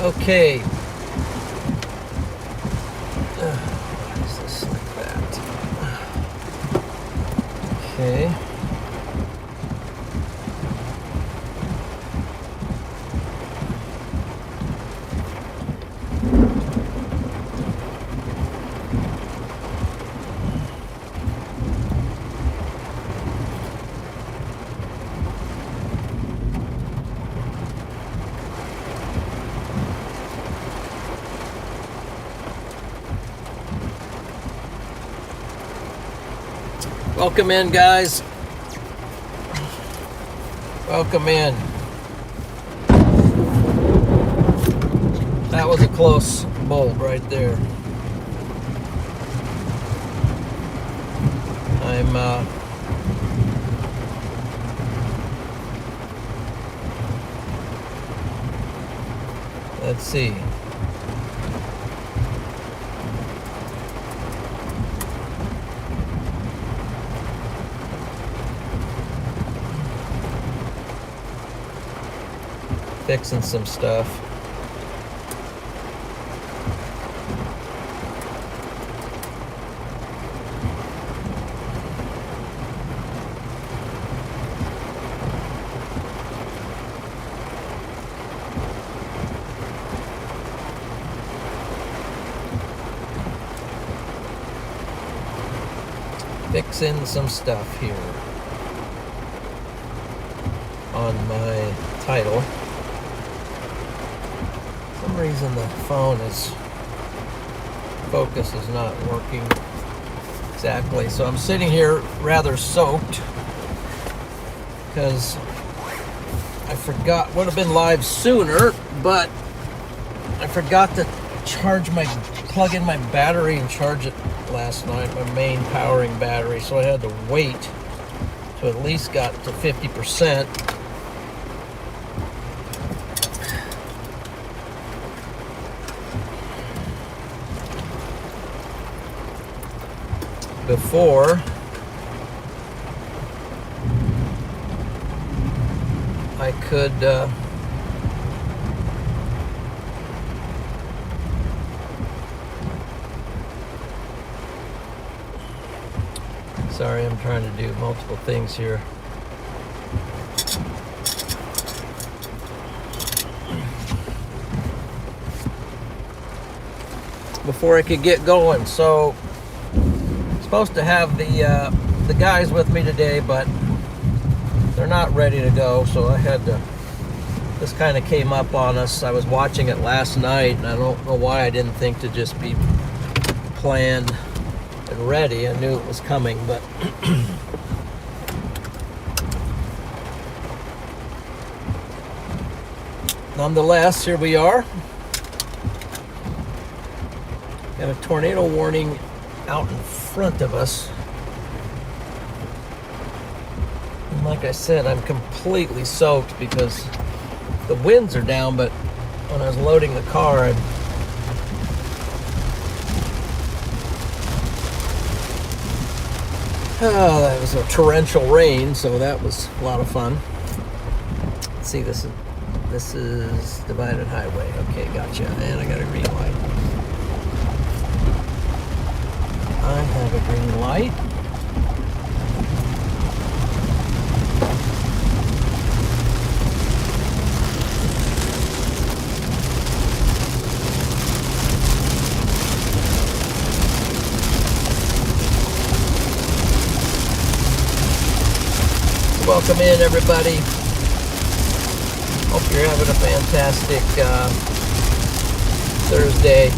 Okay. Why is this like that? Okay. Welcome in, guys. Welcome in. That was a close bulb right there. Let's see. Fixing some stuff. Fixing some stuff here on my title. For some reason the focus is not working exactly. So I'm sitting here rather soaked because I forgot, would have been live sooner, but I forgot to plug in my battery and charge it last night, my main powering battery, so I had to wait to at least got to 50%. Before I could sorry, I'm trying to do multiple things here. Before I could get going, so supposed to have the guys with me today, but they're not ready to go, so I had to. This kind of came up on us. I was watching it last night, and I don't know why I didn't think to just be planned and ready. I knew it was coming, but nonetheless, here we are. Got a tornado warning out in front of us. And like I said, I'm completely soaked because the winds are down, but when I was loading the car, that was a torrential rain, so that was a lot of fun. Let's see, this is divided highway. Okay, gotcha. And I got a green light. I have a green light. Welcome in, everybody. Hope you're having a fantastic Thursday.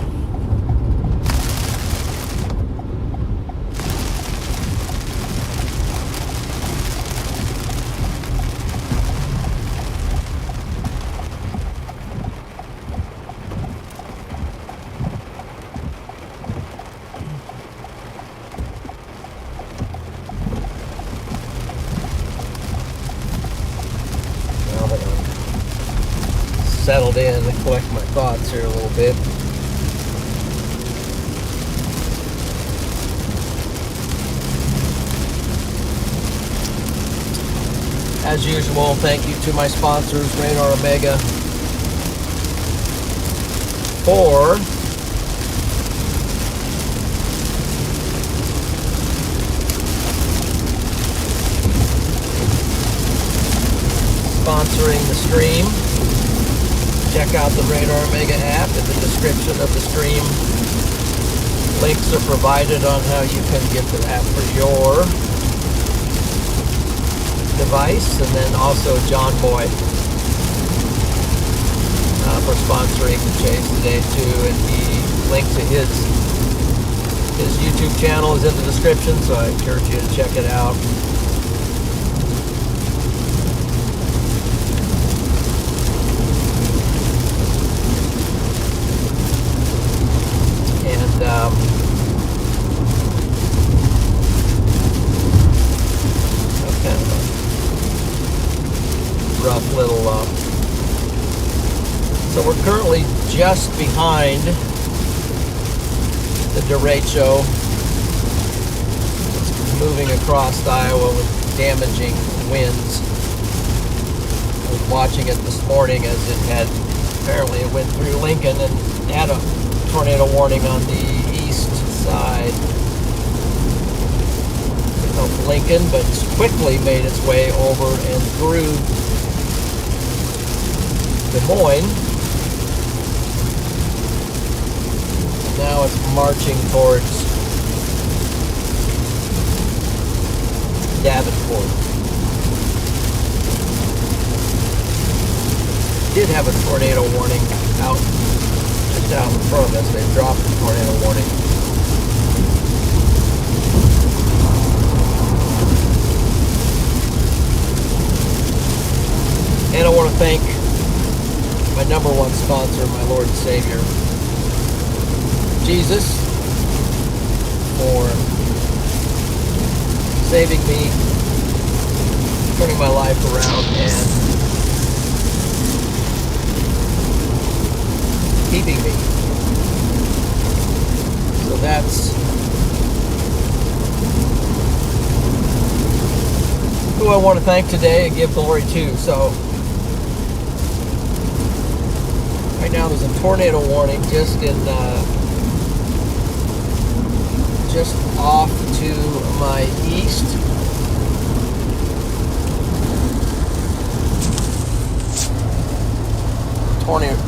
Settled in to collect my thoughts here a little bit. As usual, thank you to my sponsors, RadarOmega, for sponsoring the stream. Check out the RadarOmega app in the description of the stream. Links are provided on how you can get the app for your device, and then also John Boy for sponsoring the chase today too. And the link to his YouTube channel is in the description, so I encourage you to check it out. Kind of a rough little so we're currently just behind the Derecho. It's moving across Iowa with damaging winds. I was watching it this morning as it had, apparently it went through Lincoln and had a tornado warning on the east side of Lincoln, but quickly made its way over and through Des Moines. Now it's marching towards Davenport. Did have a tornado warning out just out in front of us. They dropped the tornado warning. And I want to thank my number one sponsor, my Lord and Savior, Jesus, for saving me, turning my life around, and keeping me. So that's who I want to thank today and give glory to. So right now there's a tornado warning just in just off to my east.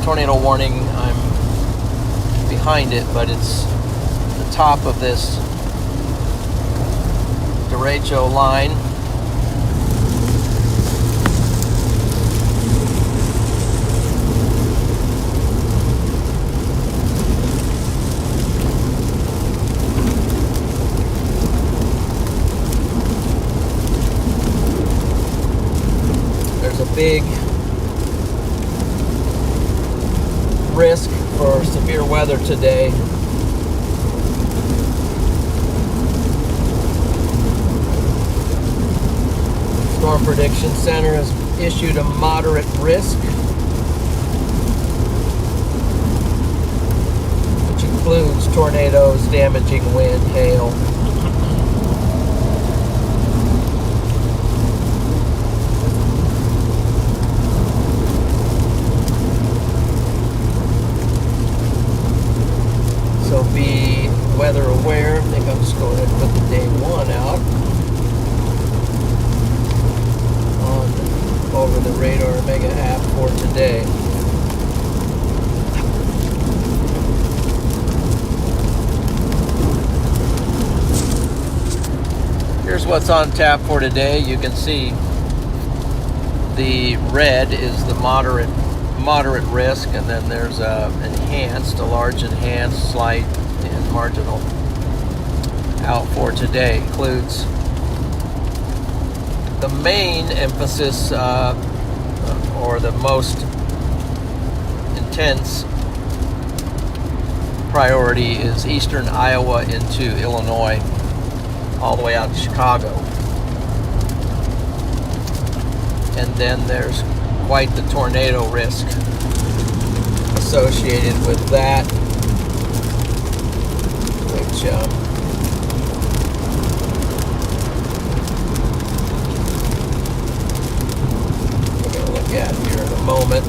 Tornado warning, I'm behind it, but it's the top of this Derecho line. There's a big risk for severe weather today. Storm Prediction Center has issued a moderate risk, which includes tornadoes, damaging wind, hail. So be weather aware. I think I'm just going to put the day one out over the RadarOmega app for today. Here's what's on tap for today. You can see the red is the moderate risk, and then there's a large enhanced, slight, and marginal out for today. Includes the main emphasis or the most intense priority is eastern Iowa into Illinois, all the way out to Chicago. And then there's quite the tornado risk associated with that, which we're going to look at here in a moment.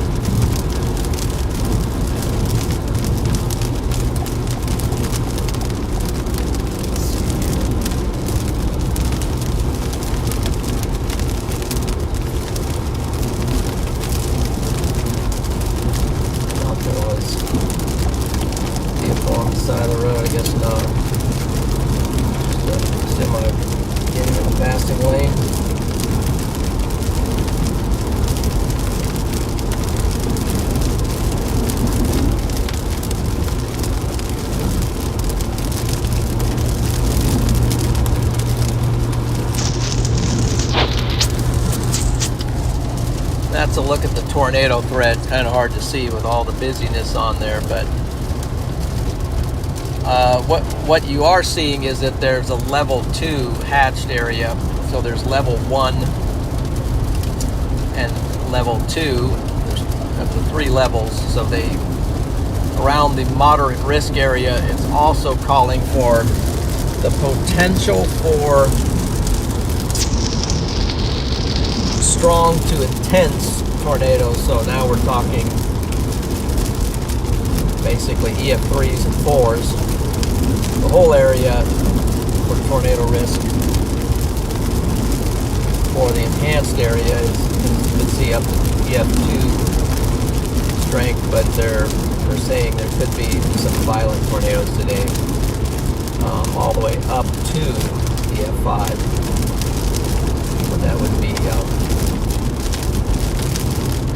Side of the road, I guess not. Just a semi getting in the passing lane. That's a look at the tornado thread. Kind of hard to see with all the busyness on there, but what you are seeing is that there's a level 2 hatched area. So there's level 1 and level 2. There's the 3 levels. So they around the moderate risk area, it's also calling for the potential for strong to intense tornadoes. So now we're talking basically EF3s and 4s. The whole area for tornado risk. For the enhanced area is, you can see, up to EF2 strength, but they're saying there could be some violent tornadoes today, all the way up to EF5. So that would be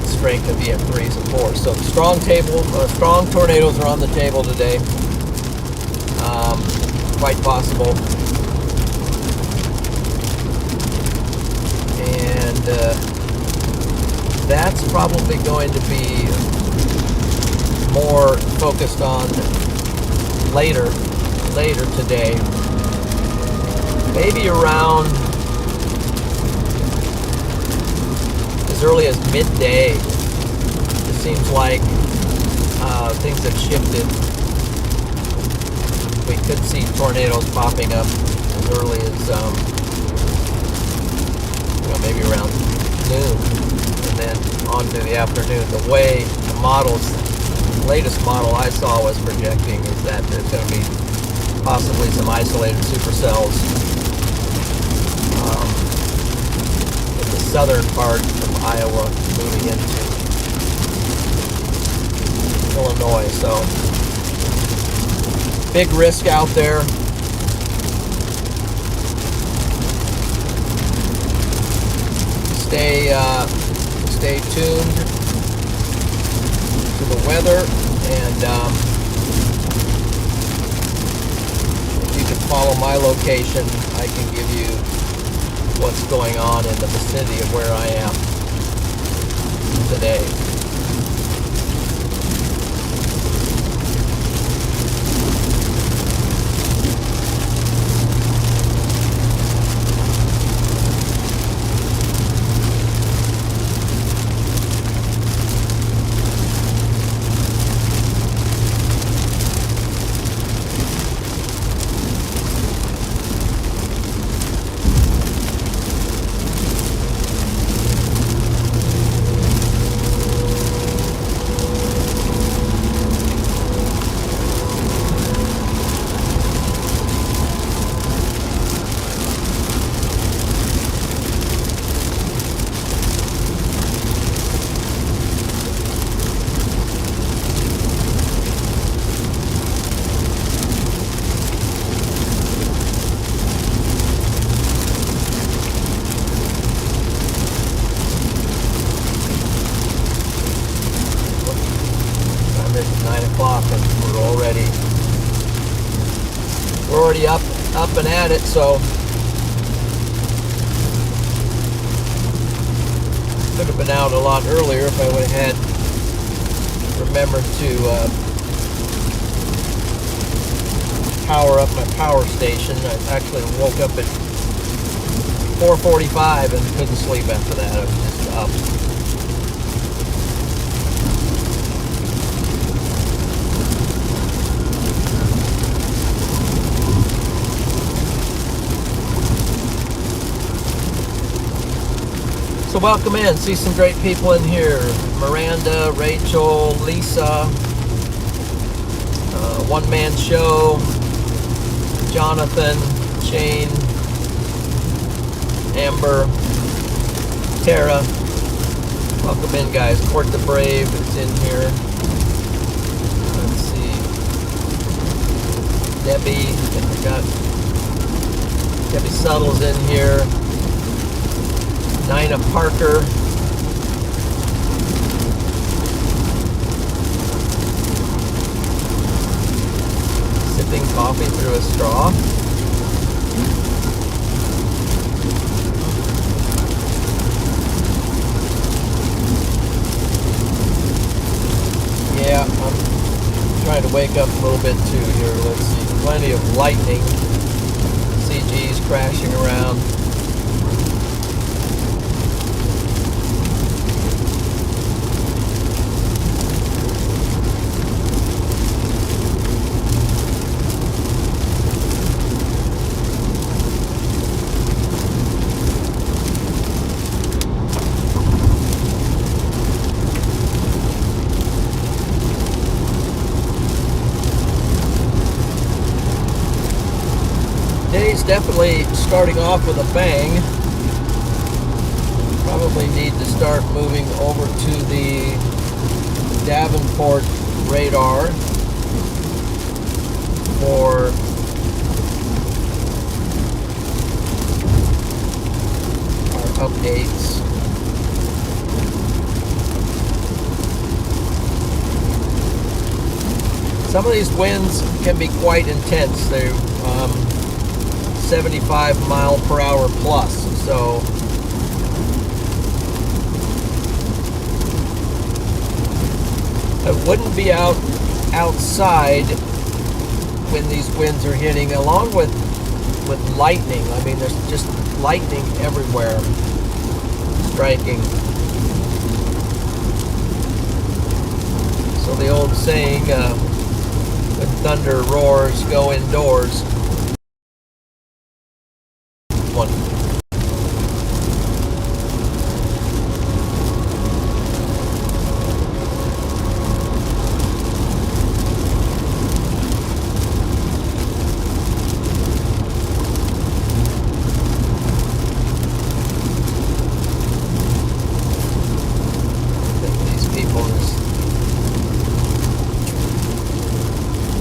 strength of EF3s and 4s. So strong tornadoes are on the table today. Quite possible. And that's probably going to be more focused on later today. Maybe around as early as midday. It seems like things have shifted. We could see tornadoes popping up as early as maybe around noon, and then on to the afternoon. The way the latest model I saw was projecting is that there's going to be possibly some isolated supercells in the southern part of Iowa moving into Illinois. So big risk out there. Stay tuned to the weather, and if you can follow my location, I can give you what's going on in the vicinity of where I am today. And we're already up and at it. So could have been out a lot earlier if I would have had remembered to power up my power station. I actually woke up at 4:45 and couldn't sleep after that. I was just up. So welcome in. See some great people in here. Miranda, Rachel, Lisa, One Man Show, Jonathan, Shane, Amber, Tara. Welcome in, guys. Court the Brave is in here. Let's see. heavy. We've got heavy subtles in here. Nina Parker. Sipping coffee through a straw. Yeah, I'm trying to wake up a little bit too here. Let's see. Plenty of lightning. CG's crashing around. Day's definitely starting off with a bang. Probably need to start moving over to the Davenport radar for our updates. Some of these winds can be quite intense. They're 75 mile per hour plus, so I wouldn't be outside when these winds are hitting, along with lightning. I mean, there's just lightning everywhere striking. So the old saying, when thunder roars, go indoors.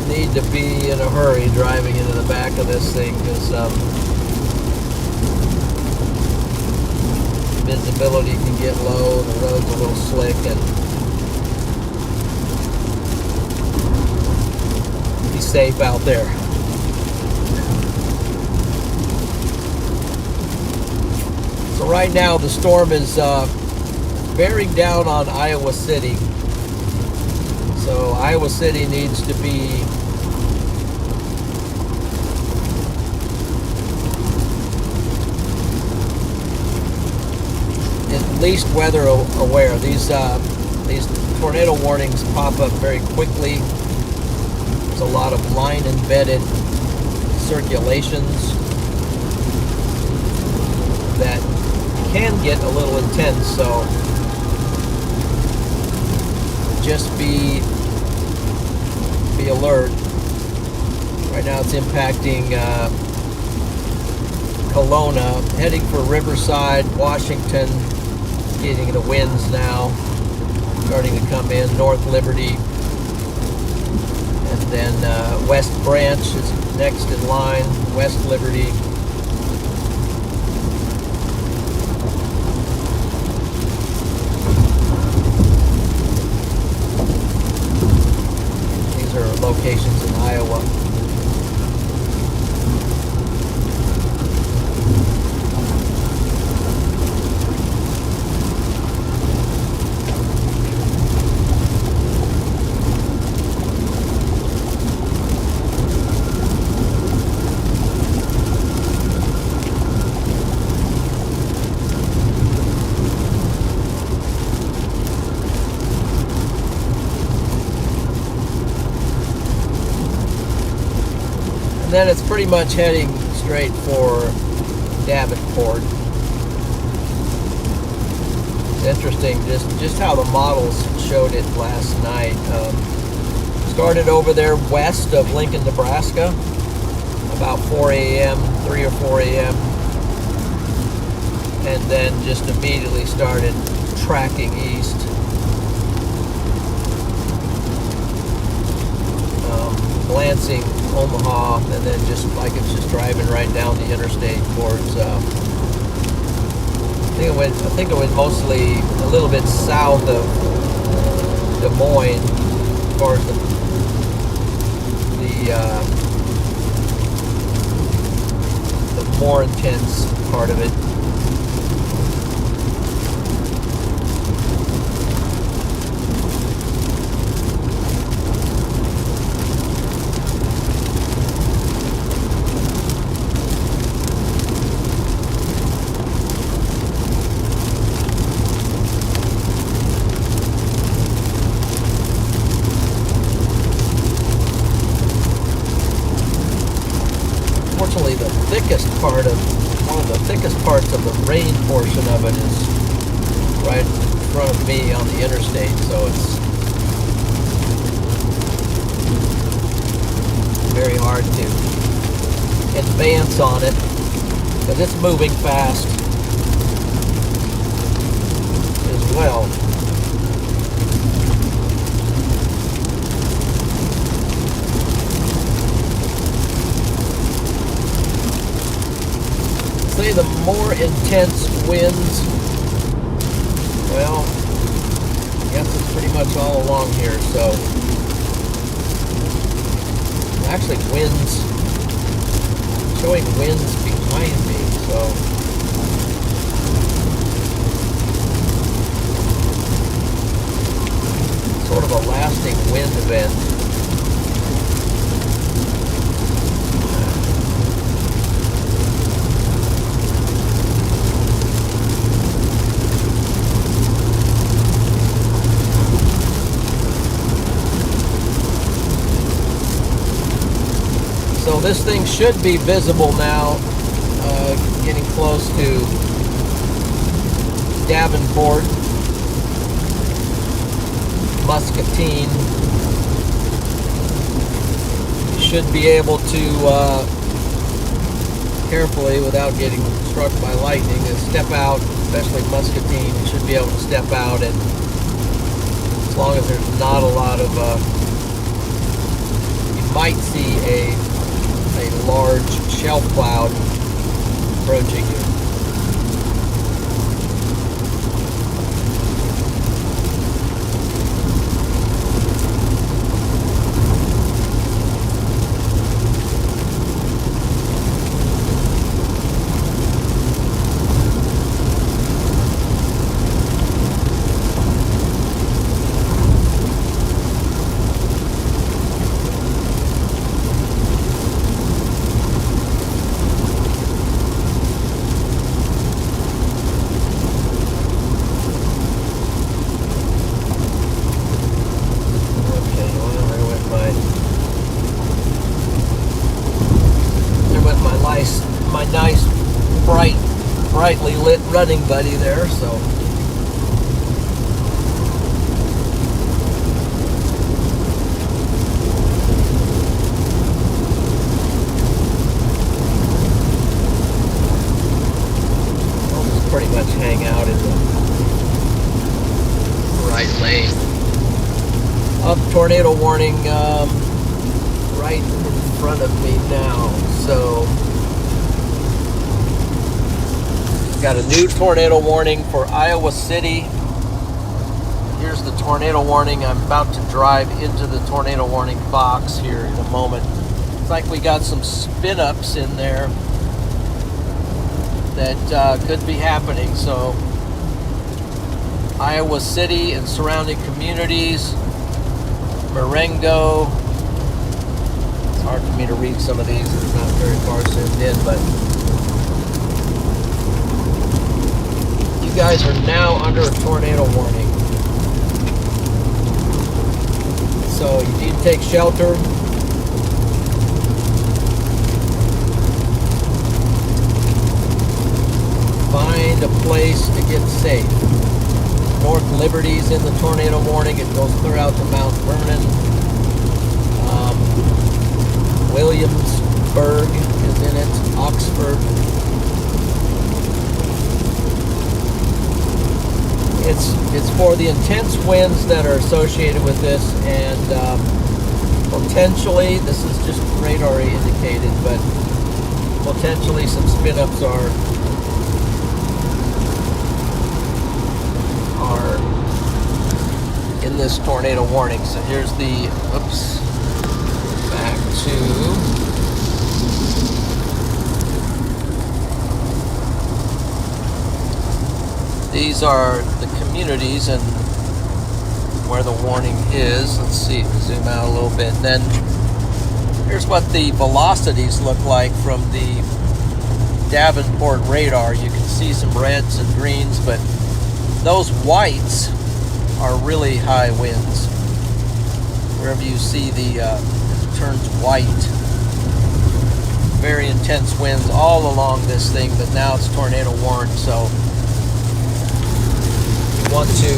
Need to be in a hurry driving into the back of this thing, because visibility can get low, the road's a little slick, and be safe out there. So right now the storm is bearing down on Iowa City. So Iowa City needs to be at least weather aware. These tornado warnings pop up very quickly. There's a lot of line embedded circulations that can get a little intense, so just be alert. Right now it's impacting Kelowna, heading for Riverside, Washington. Getting the winds now, starting to come in. North Liberty, and then West Branch is next in line. West Liberty. These are locations in Iowa. And then it's pretty much heading straight for Davenport. It's interesting just how the models showed it last night. Started over there west of Lincoln, Nebraska, about 4 a.m., 3 or 4 a.m., and then just immediately started tracking east. Glancing Omaha, and then just like it's just driving right down the interstate towards. I think it went mostly a little bit south of Des Moines, as far as the more intense part of it. Fortunately, one of the thickest parts of the rain portion of it is right in front of me on the interstate, so it's very hard to advance on it because it's moving fast as well. Say the more intense winds, well, I guess it's pretty much all along here, so actually winds, showing winds behind me, so sort of a lasting wind event. So this thing should be visible now, getting close to Davenport, Muscatine. You should be able to carefully, without getting struck by lightning, and step out, especially Muscatine. You should be able to step out, and as long as there's not a lot of, you might see a large shelf cloud approaching you. My nice, brightly lit running buddy there, so. I'll just pretty much hang out in the right lane. Up tornado warning right in front of me now, so. Got a new tornado warning for Iowa City. Here's the tornado warning. I'm about to drive into the tornado warning box here in a moment. It's like we got some spin-ups in there that could be happening. So Iowa City and surrounding communities, Marengo. It's hard for me to read some of these. It's not very far zoomed in, but you guys are now under a tornado warning. So you need to take shelter. Find a place to get safe. North Liberty's in the tornado warning. It goes clear out to Mount Vernon. Williamsburg is in it. Oxford. It's for the intense winds that are associated with this, and for potentially, this is just radar indicated, but potentially some spin-ups are in this tornado warning. So here's the, oops, back to, these are the communities and where the warning is. Let's see, zoom out a little bit. Then here's what the velocities look like from the Davenport radar. You can see some reds and greens, but those whites are really high winds. Wherever you see the it turns white. Very intense winds all along this thing, but now it's tornado warned, so you want to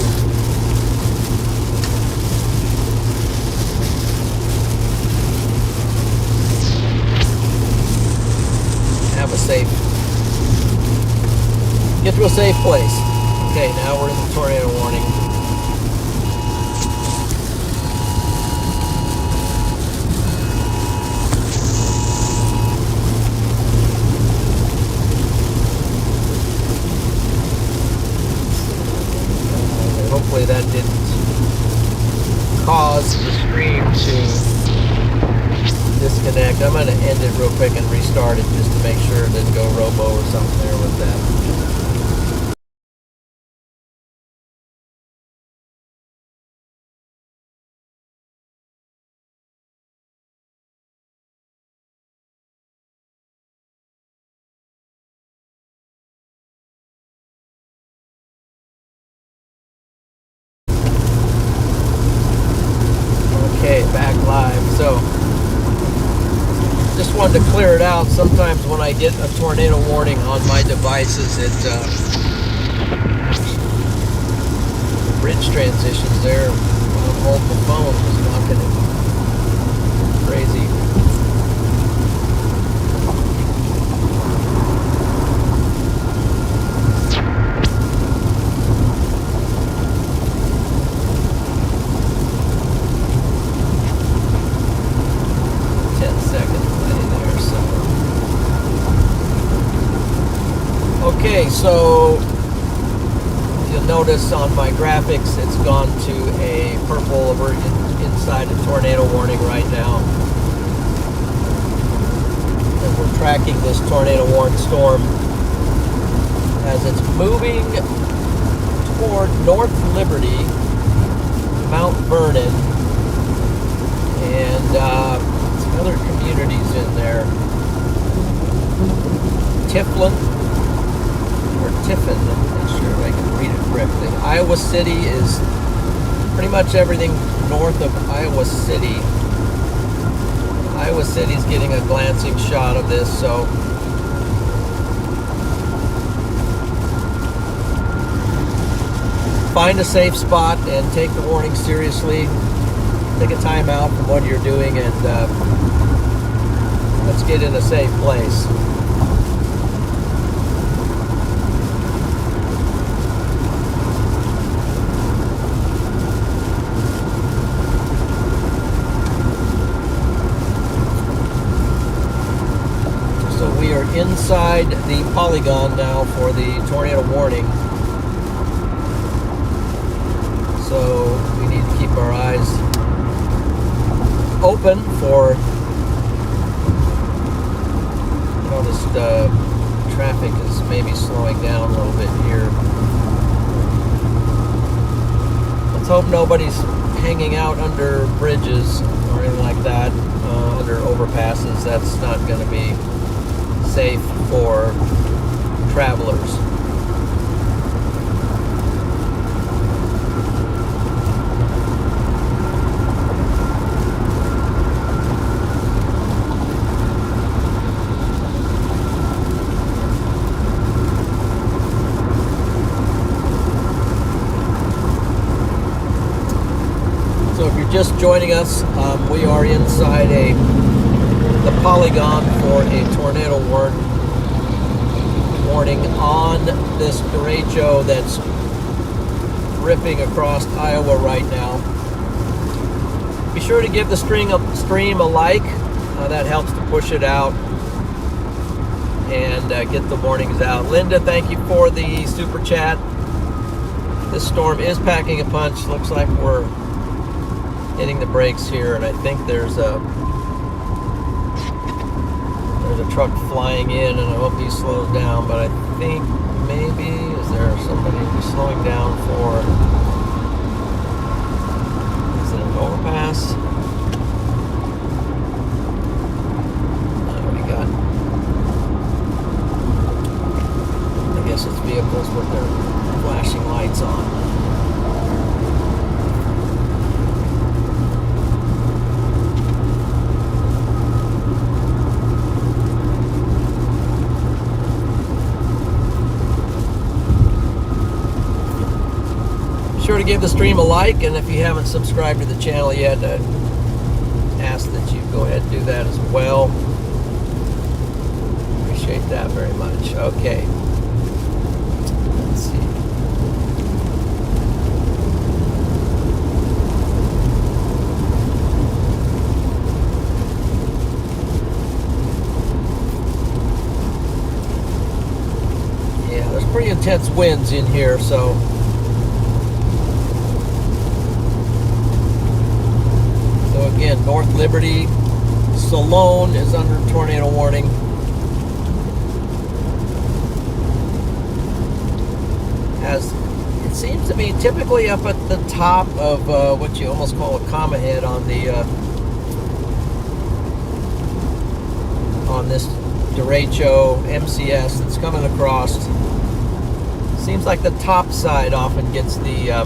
have a safe, get to a safe place. Okay, now we're in the tornado warning. Hopefully that didn't cause the stream to disconnect. I'm going to end it real quick and restart it just to make sure it didn't go robo or something there with that. Okay, back live. So, just wanted to clear it out. Sometimes when I get a tornado warning on my devices, it bridge transitions there on multiple phones was knocking it crazy. Okay, so you'll notice on my graphics it's gone to a purple. We're inside a tornado warning right now. And we're tracking this tornado warned storm as it's moving toward North Liberty, Mount Vernon, and some other communities in there. Tiflin. Or Tiffin, I'm not sure if I can read it correctly. Iowa City is pretty much everything north of Iowa City. Iowa City's getting a glancing shot of this, so find a safe spot and take the warning seriously. Take a time out from what you're doing and let's get in a safe place. We are inside the polygon now for the tornado warning. So we need to keep our eyes open for, noticed traffic is maybe slowing down a little bit here. Let's hope nobody's hanging out under bridges or anything like that, under overpasses. That's not going to be safe for travelers. So if you're just joining us, we are inside the polygon for a tornado warning on this derecho that's ripping across Iowa right now. Be sure to give the stream a like. That helps to push it out and get the warnings out. Linda, thank you for the super chat. This storm is packing a punch. Looks like we're hitting the brakes here, and I think there's a truck flying in, and I hope he slows down, but I think maybe, is there somebody slowing down for, is it an overpass? We got, I guess it's vehicles with their flashing lights on. Sure to give the stream a like, and if you haven't subscribed to the channel yet, I ask that you go ahead and do that as well. Appreciate that very much. Okay. Let's see. Yeah, there's pretty intense winds in here, so again, North Liberty, Salone is under tornado warning. As it seems to be typically up at the top of what you almost call a comma head on the on this Derecho MCS that's coming across. Seems like the top side often gets the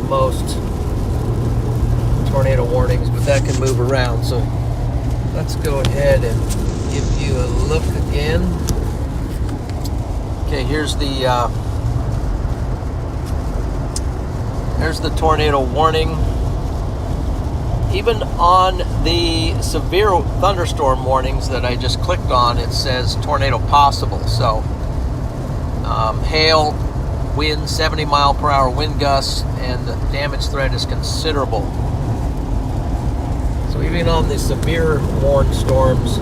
most tornado warnings, but that can move around, so let's go ahead and give you a look again. Okay, here's the tornado warning. Even on the severe thunderstorm warnings that I just clicked on, it says tornado possible. So hail, wind, 70-mile-per-hour wind gusts, and the damage threat is considerable. So even on the severe warned storms,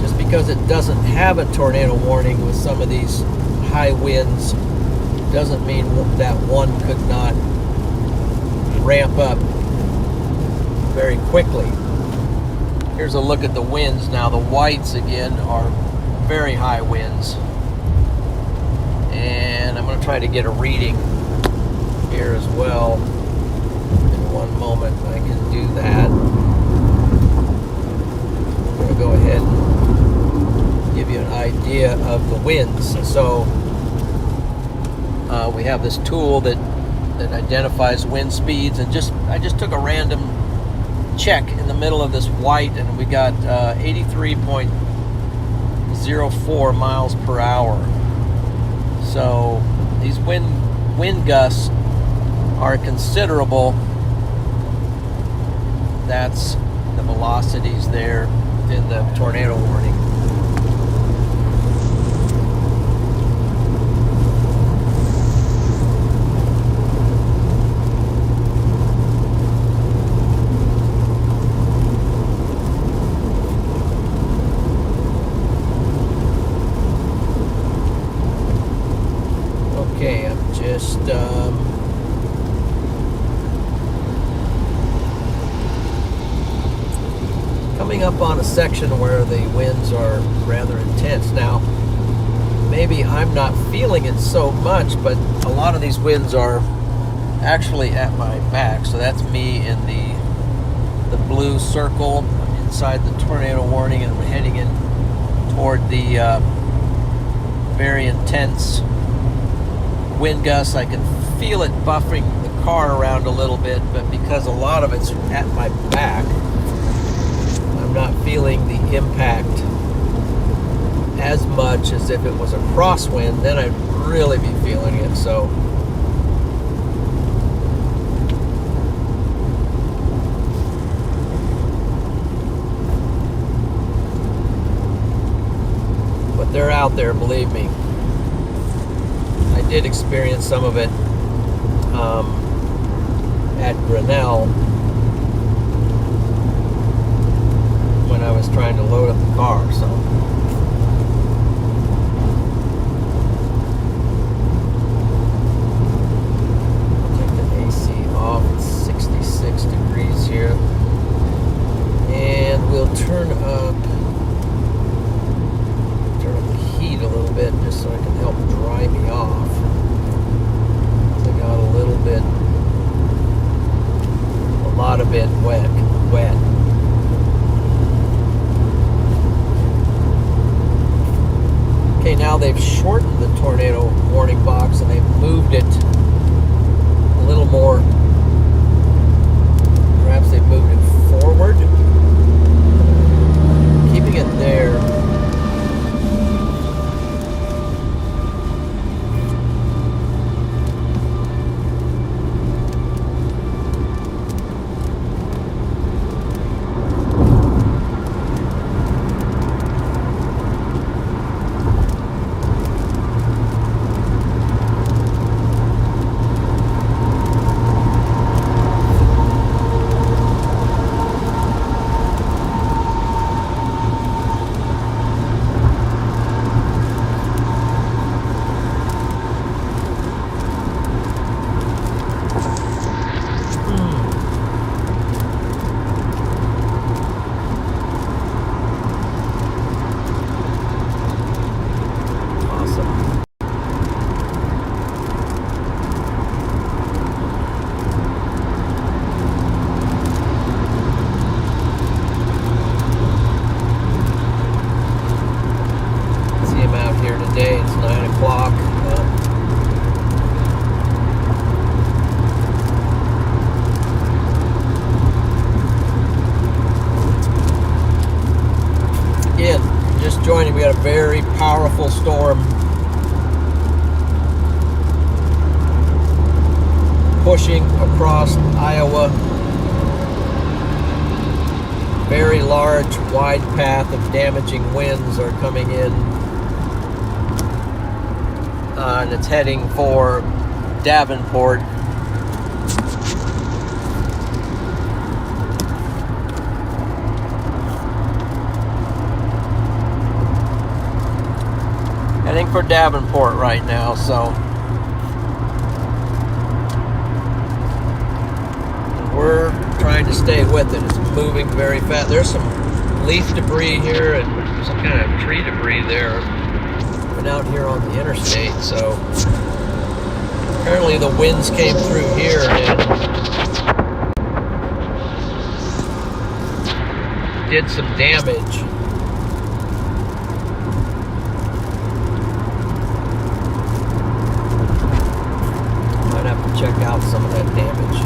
just because it doesn't have a tornado warning with some of these high winds, doesn't mean that one could not ramp up very quickly. Here's a look at the winds now. The whites again are very high winds, and I'm going to try to get a reading here as well. One moment I can do that. I'm going to go ahead and give you an idea of the winds. So we have this tool that identifies wind speeds, and I just took a random check in the middle of this white, and we got 83.04 miles per hour. So these wind gusts are considerable. That's the velocities there in the tornado warning. Okay, I'm just coming up on a section where the winds are rather intense. Now, maybe I'm not feeling it so much, but a lot of these winds are actually at my back. So that's me in the blue circle. I'm inside the tornado warning, and I'm heading in toward the very intense wind gusts. I can feel it buffering the car around a little bit, but because a lot of it's at my back, I'm not feeling the impact as much as if it was a crosswind. Then I'd really be feeling it. So but they're out there, believe me. I did experience some of it at Grinnell when I was trying to load up the car. So I'll take the AC off. It's 66 degrees here, and we'll turn up the heat a little bit just so I can help dry me off. I got a lot of it wet. Okay, now they've shortened the tornado warning box and they've moved it a little more. Perhaps they've moved it forward, keeping it there. Joining, we got a very powerful storm pushing across Iowa. Very large, wide path of damaging winds are coming in, and it's heading for Davenport. Heading for Davenport right now, so we're trying to stay with it. It's moving very fast. There's some leaf debris here and some kind of tree debris there. Been out here on the interstate, so apparently the winds came through here and did some damage. Check out some of that damage.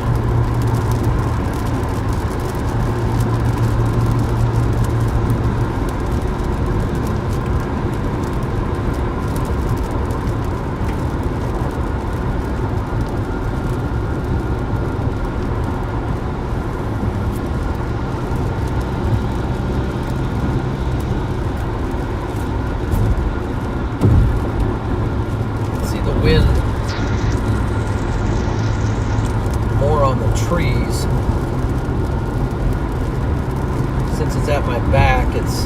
See the wind on the trees. Since it's at my back, it's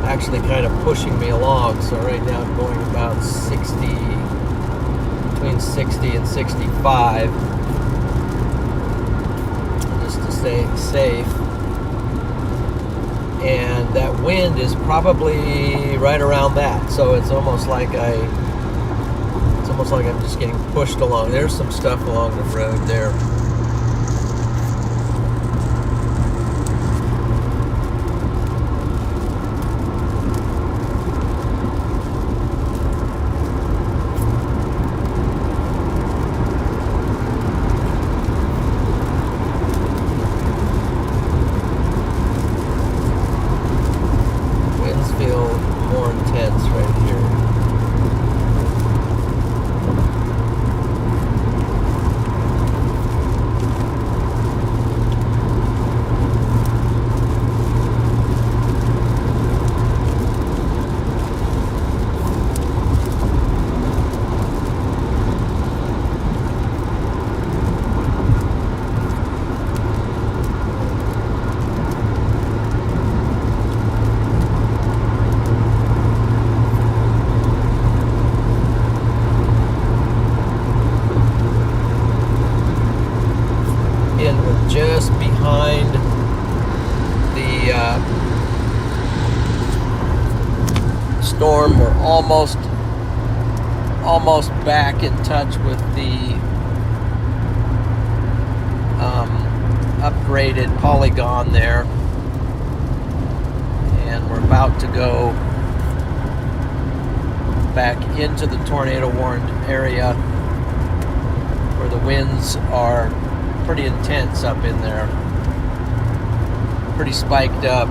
actually kind of pushing me along. So right now I'm going about 60, between 60 and 65, just to stay safe. And that wind is probably right around that. So it's almost like I'm just getting pushed along. There's some stuff along the road there. Winds feel more intense right here. just behind the storm. We're almost back in touch with the upgraded polygon there, and we're about to go back into the tornado warned area where the winds are pretty intense up in there, pretty spiked up.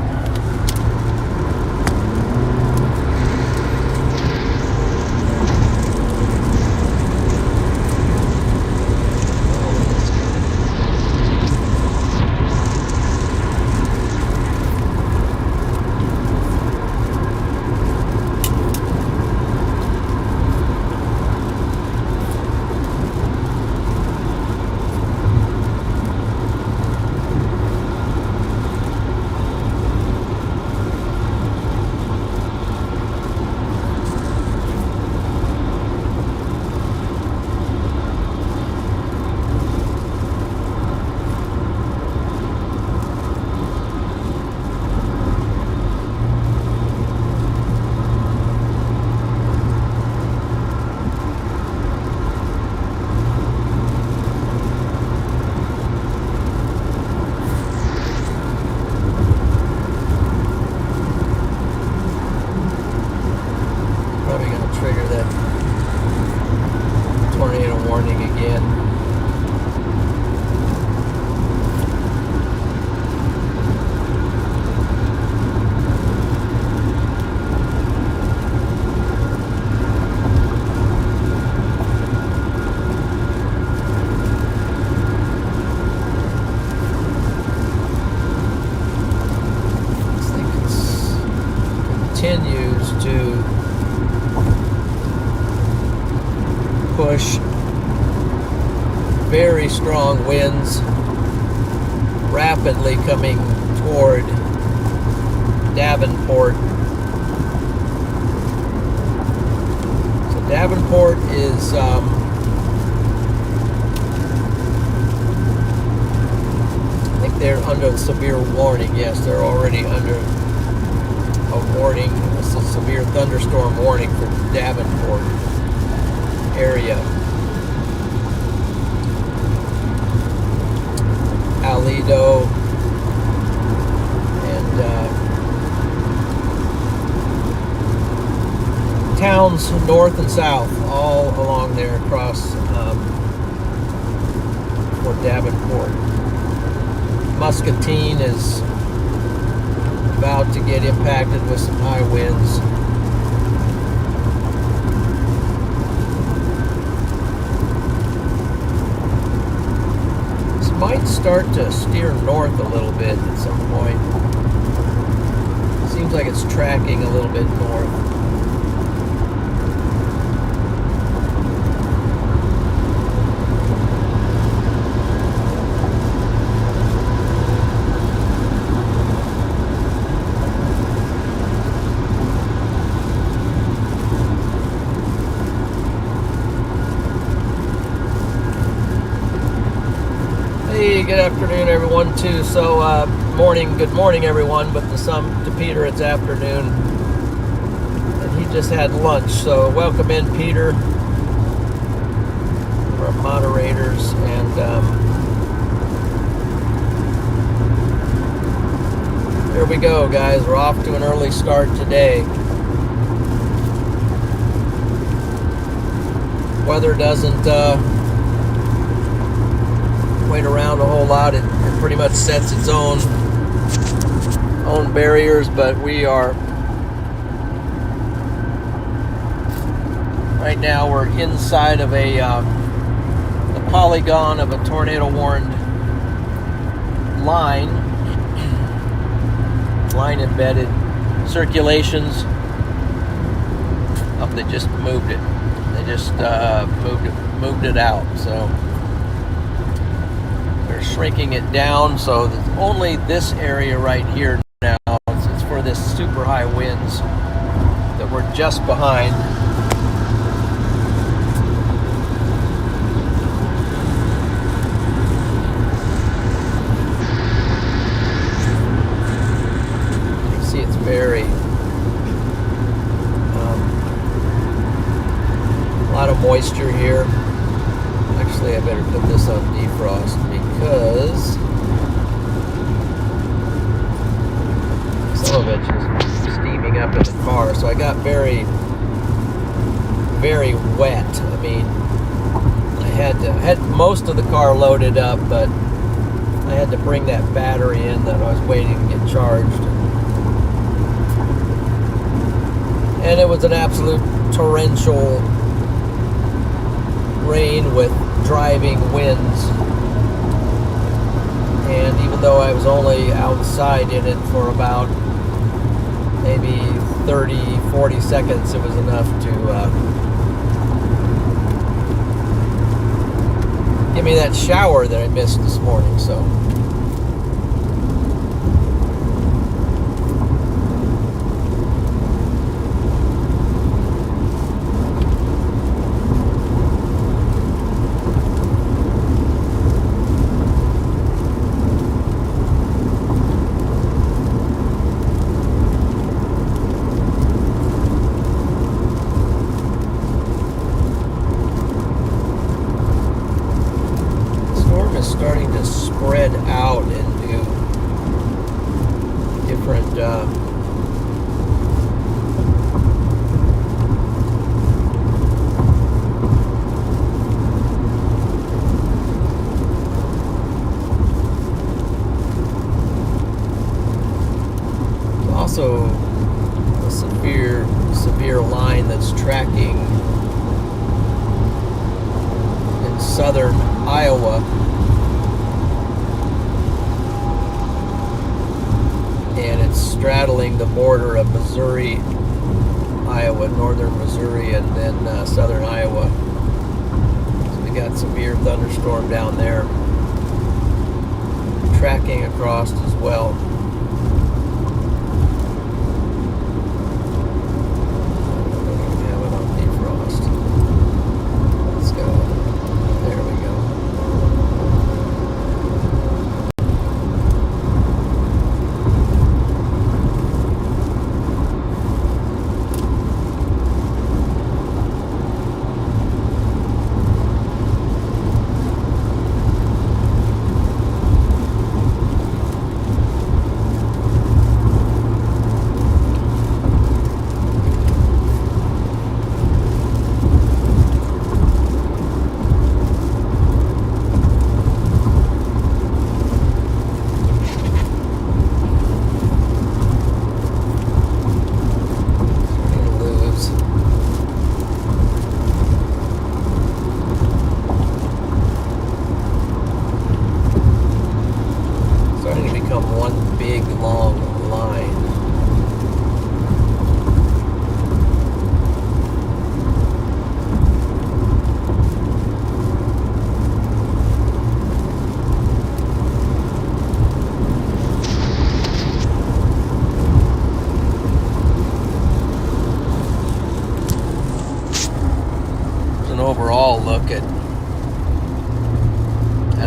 Continues to push very strong winds rapidly coming toward Davenport. So Davenport is I think they're under the severe warning. Yes, they're already under a warning. This is a severe thunderstorm warning for Davenport area. Aledo and towns north and south, all along there across Fort Davenport. Muscatine is about to get impacted with some high winds. This might start to steer north a little bit at some point. Seems like it's tracking a little bit north. Good afternoon, everyone, too. So, good morning, everyone, but to Peter, it's afternoon, and he just had lunch. So, welcome in, Peter, our moderators, and here we go, guys. We're off to an early start today. Weather doesn't wait around a whole lot. It pretty much sets its own barriers, but we are right now, we're inside of the polygon of a tornado warned line embedded circulations. They just moved it. They just moved it out. So they're shrinking it down, so there's only this area right here now. It's for this super high winds that we're just behind. better put this on defrost because some of it's just steaming up in the car. So I got very, very wet. I mean, I had most of the car loaded up, but I had to bring that battery in that I was waiting to get charged. And it was an absolute torrential rain with driving winds. And even though I was only outside in it for about maybe 30-40 seconds, it was enough to give me that shower that I missed this morning. So starting to spread out into different also a severe line that's tracking in southern Iowa. And it's straddling the border of Missouri, Iowa, northern Missouri, and then southern Iowa. So we got severe thunderstorm down there, tracking across as well. We have it on defrost. Let's go. There we go. One big long line. It's an overall look at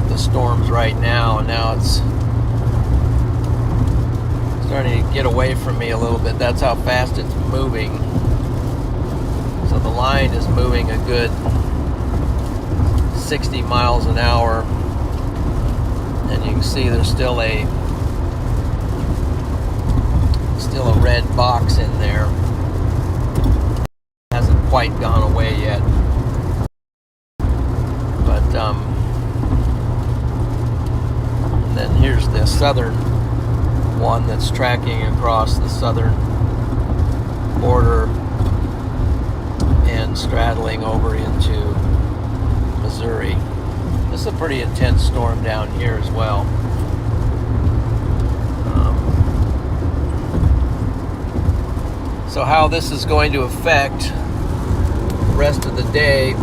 the storms right now, and now it's starting to get away from me a little bit. That's how fast it's moving. So the line is moving a good 60 miles an hour, and you can see there's still a red box in there. It hasn't quite gone away yet, but and then here's the southern one that's tracking across the southern border and straddling over into Missouri. This is a pretty intense storm down here as well. So how this is going to affect the rest of the day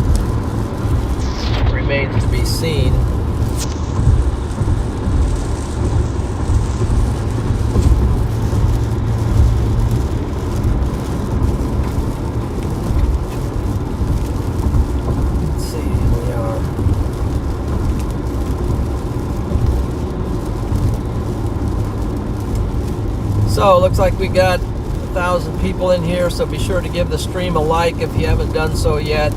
remains to be seen. So it looks like we got 1,000 people in here, so be sure to give the stream a like if you haven't done so yet.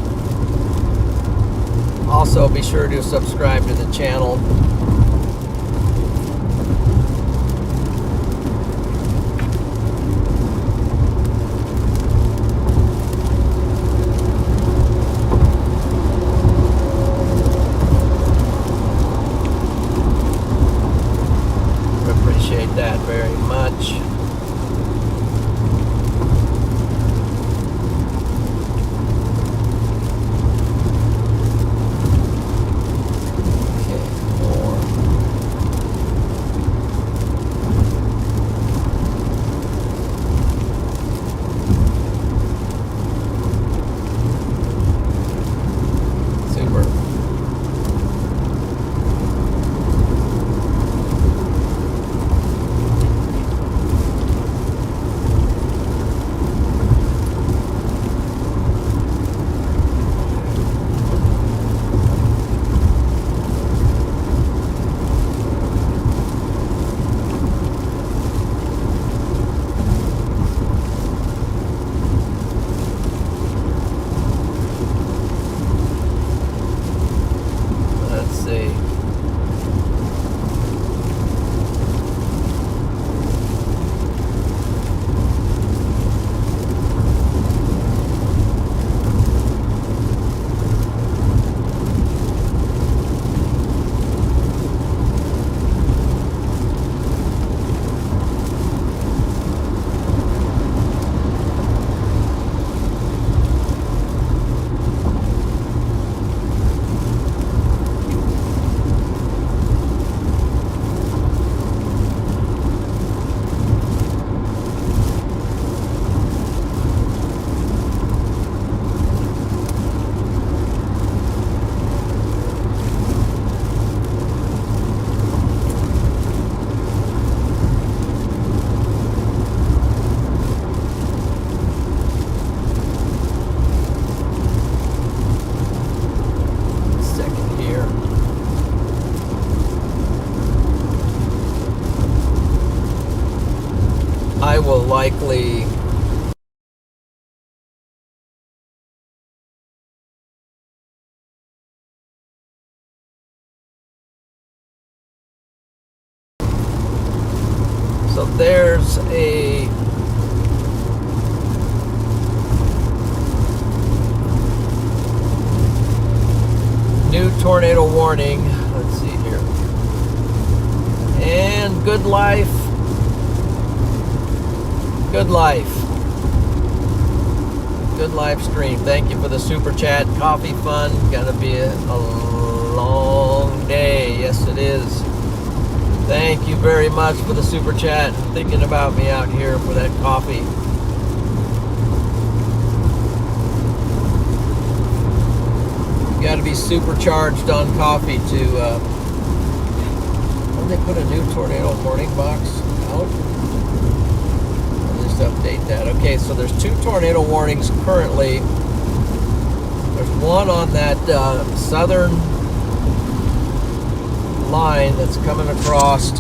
Also, be sure to subscribe to the channel. Appreciate that very much. I will likely so there's a new tornado warning. Let's see here. And good life. Good life. Good life stream. Thank you for the super chat. Coffee fun. Gonna be a long day. Yes, it is. Thank you very much for the super chat and thinking about me out here for that coffee. You got to be supercharged on coffee to. When they put a new tornado warning box out. Update that. Okay, so there's 2 tornado warnings currently. There's one on that southern line that's coming across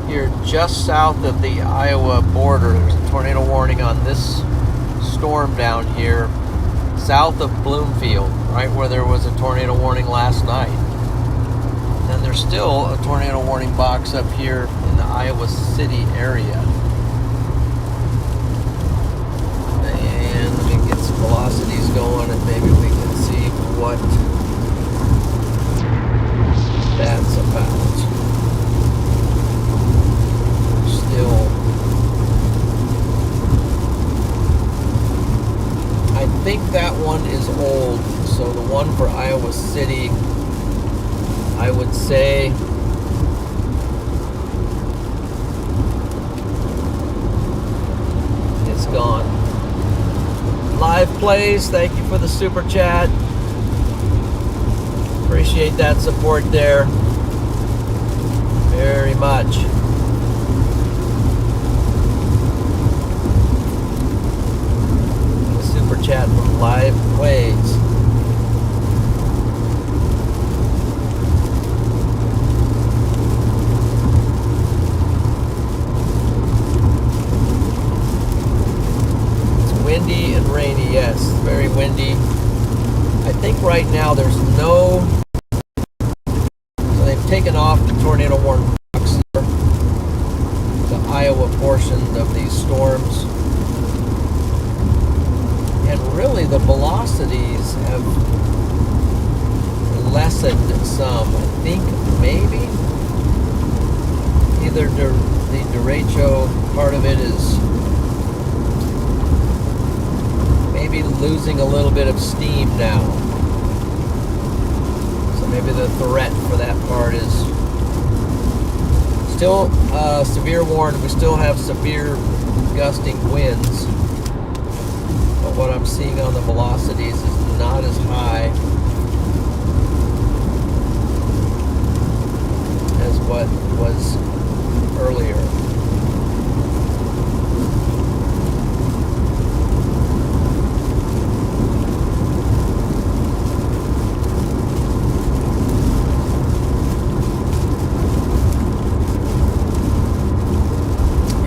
here just south of the Iowa border. There's a tornado warning on this storm down here south of Bloomfield, right where there was a tornado warning last night. And there's still a tornado warning box up here in the Iowa City area. Velocities going, and maybe we can see what that's about. Still, I think that one is old. So the one for Iowa City, I would say it's gone. Live plays, thank you for the super chat. Appreciate that support there very much. The super chat from Live Plays. Windy and rainy, yes, very windy. I think right now there's no taken off the tornado warning box there, the Iowa portion of these storms. And really the velocities have lessened some. I think maybe either the Derecho part of it is maybe losing a little bit of steam now. So maybe the threat for that part is still severe warning. We still have severe gusting winds, but what I'm seeing on the velocities is not as high as what was earlier.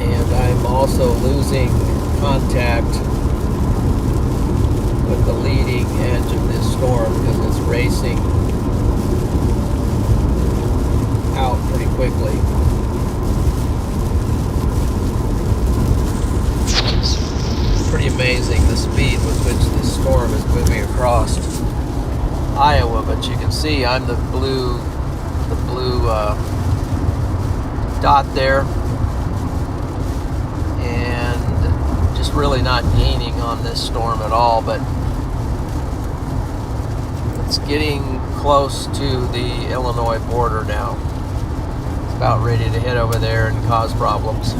And I'm also losing contact with the leading edge of this storm because it's racing out pretty quickly. It's pretty amazing the speed with which this storm is moving across Iowa, but you can see I'm the blue dot there, and just really not gaining on this storm at all, but it's getting close to the Illinois border now. It's about ready to head over there and cause problems.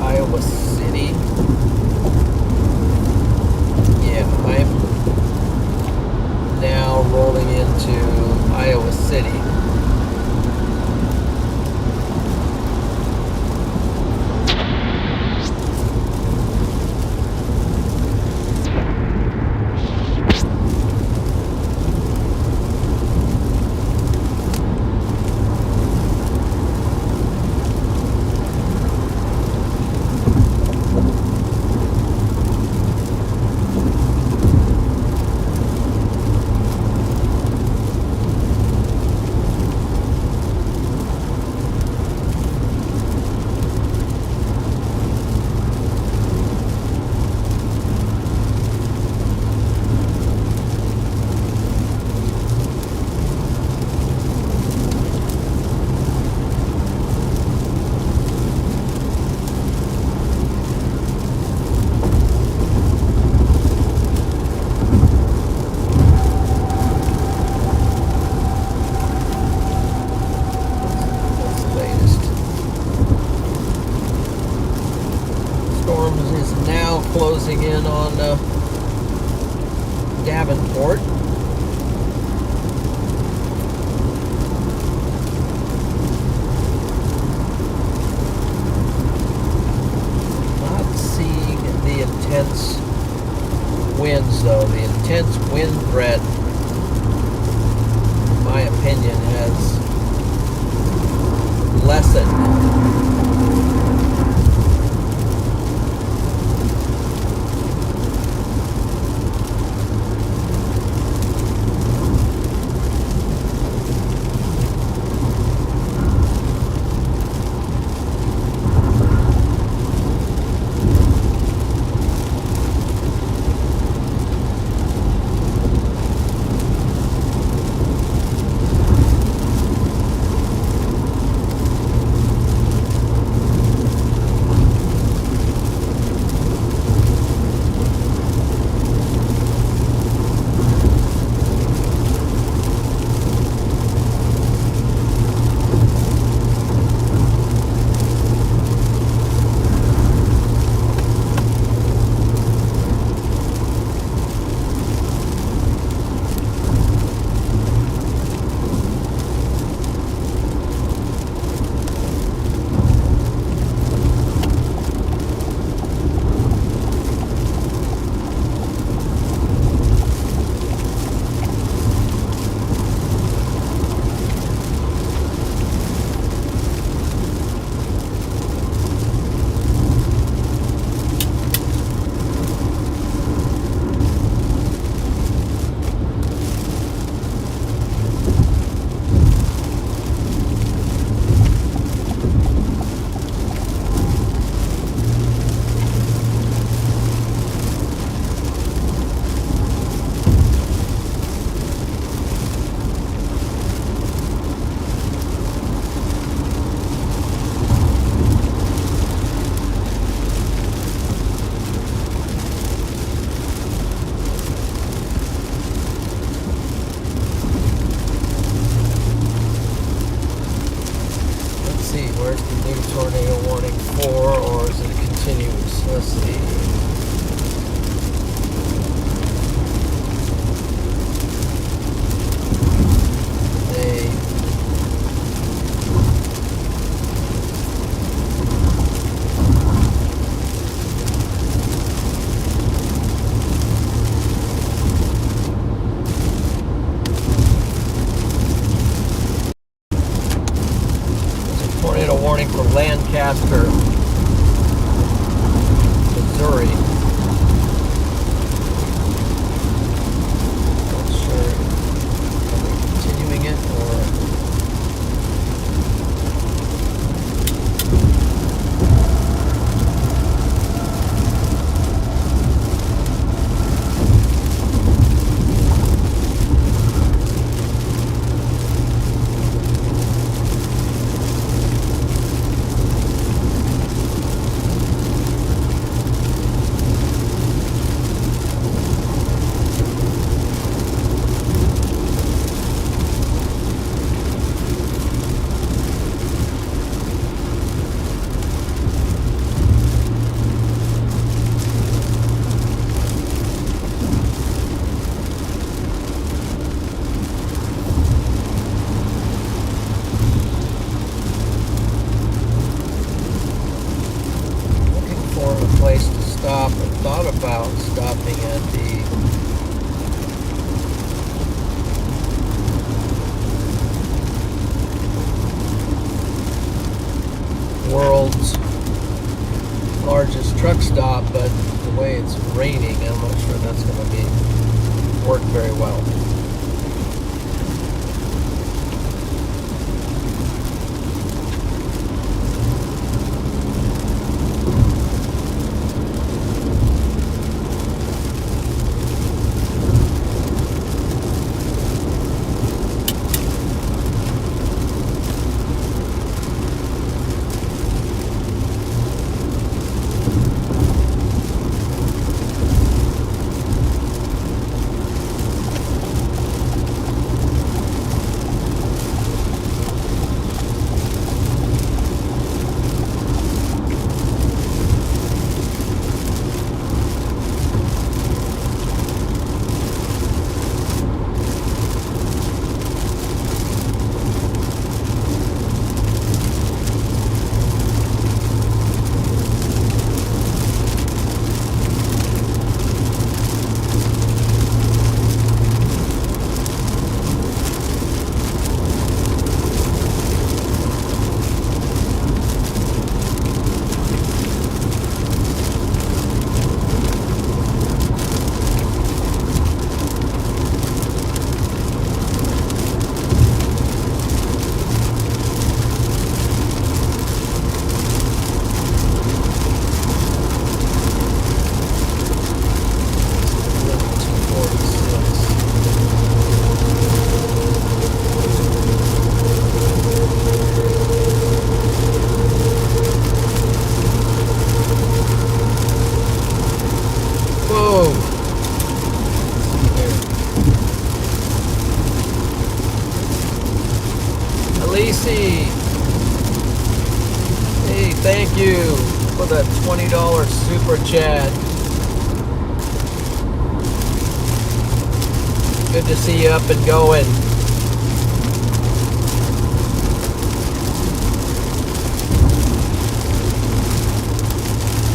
Iowa City. Yeah, I'm now rolling into Iowa City. Closing in on Davenport. Not seeing the intense winds though. The intense wind threat, in my opinion, has lessened. about stopping at the world's largest truck stop, but the way it's raining, I'm not sure that's going to work very well. Hey, thank you for that $20 super chat. Good to see you up and going.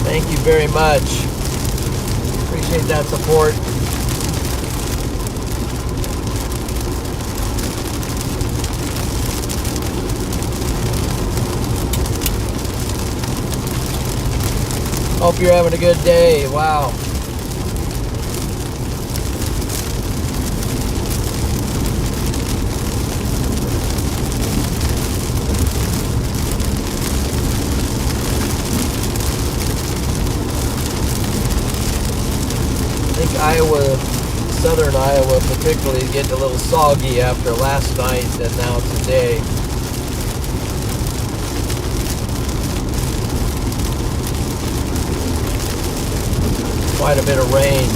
Thank you very much. Appreciate that support. Hope you're having a good day. Wow. I think Iowa, southern Iowa particularly, getting a little soggy after last night and now today. Quite a bit of rain.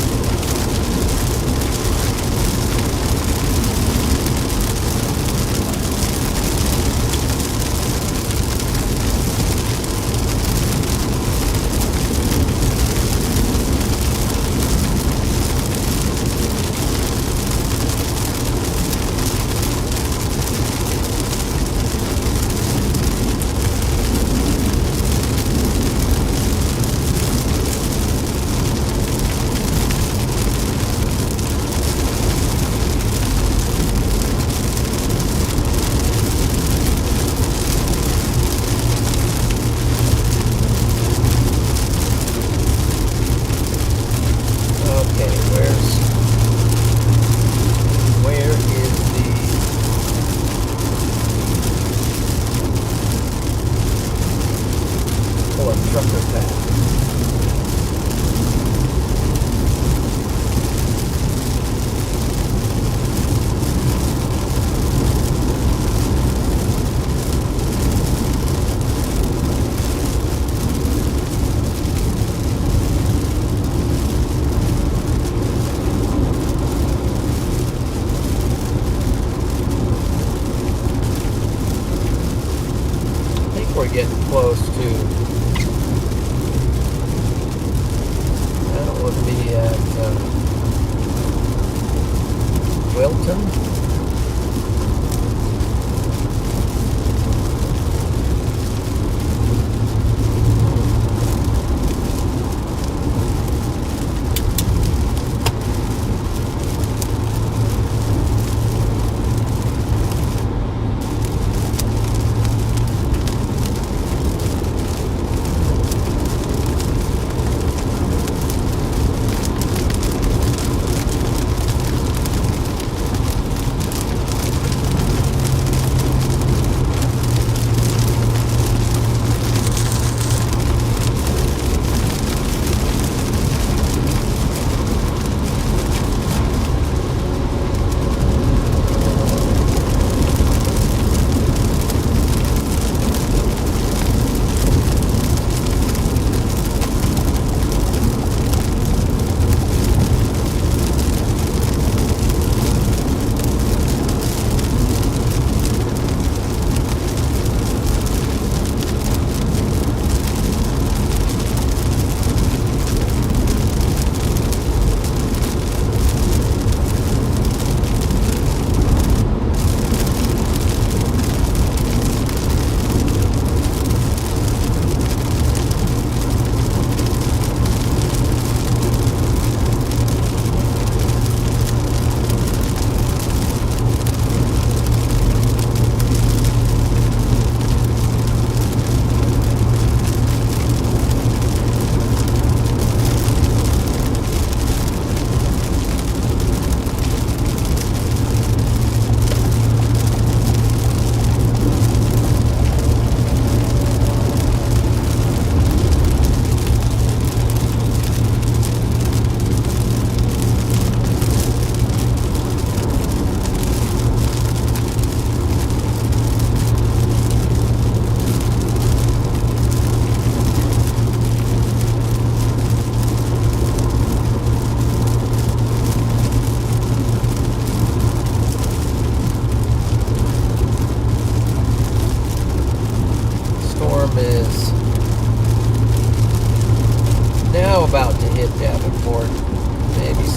We're getting close to, that would be at Wilton.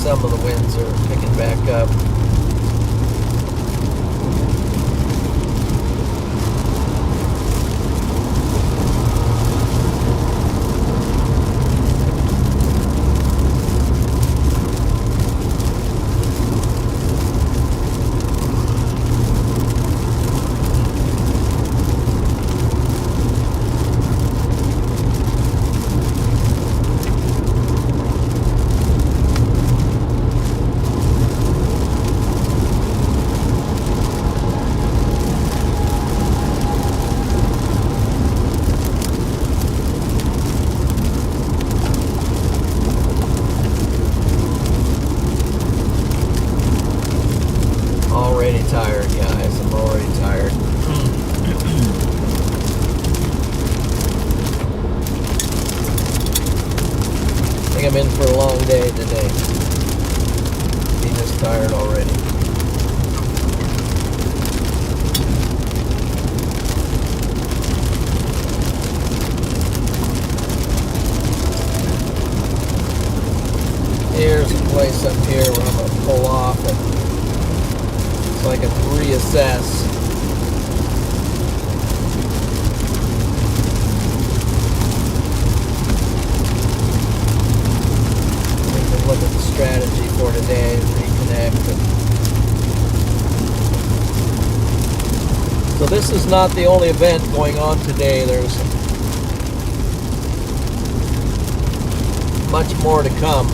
some of the winds are picking back up. Tired, guys. I'm already tired. I think I'm in for a long day today. Being this tired already. Here's a place up here where I'm going to pull off and so I can reassess. We can look at the strategy for today, reconnect. So this is not the only event going on today. There's much more to come.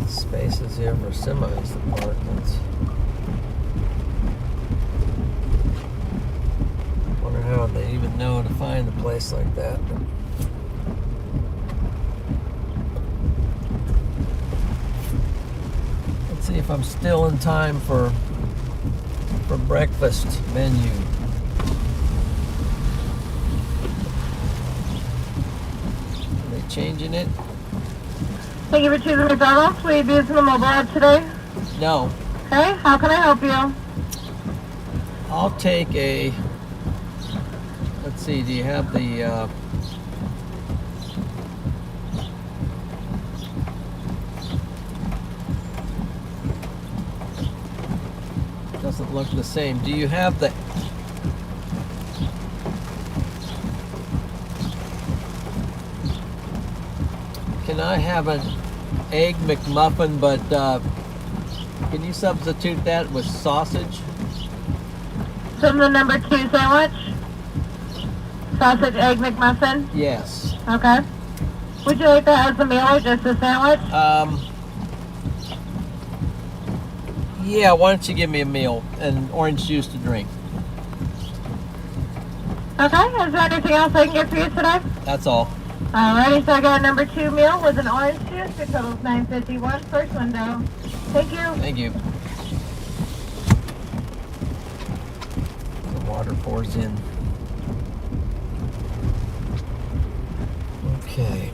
Spaces here for semis apartments. Wonder how they even know to find a place like that. Let's see if I'm still in time for breakfast menu. Are they changing it? Thank you for choosing McDonald's. Will you be using the mobile app today? No. Okay, how can I help you? I'll take a, let's see, do you have the, doesn't look the same. Do you have the, can I have an Egg McMuffin, but can you substitute that with sausage? So the number 2 sandwich? Sausage Egg McMuffin? Yes. Okay. Would you like that as a meal or just a sandwich? Yeah, why don't you give me a meal and orange juice to drink? Okay, is there anything else I can get for you today? That's all. Alrighty, so I got a number 2 meal with an orange juice. Your total's $9.51. First window. Thank you. Thank you. The water pours in. Okay.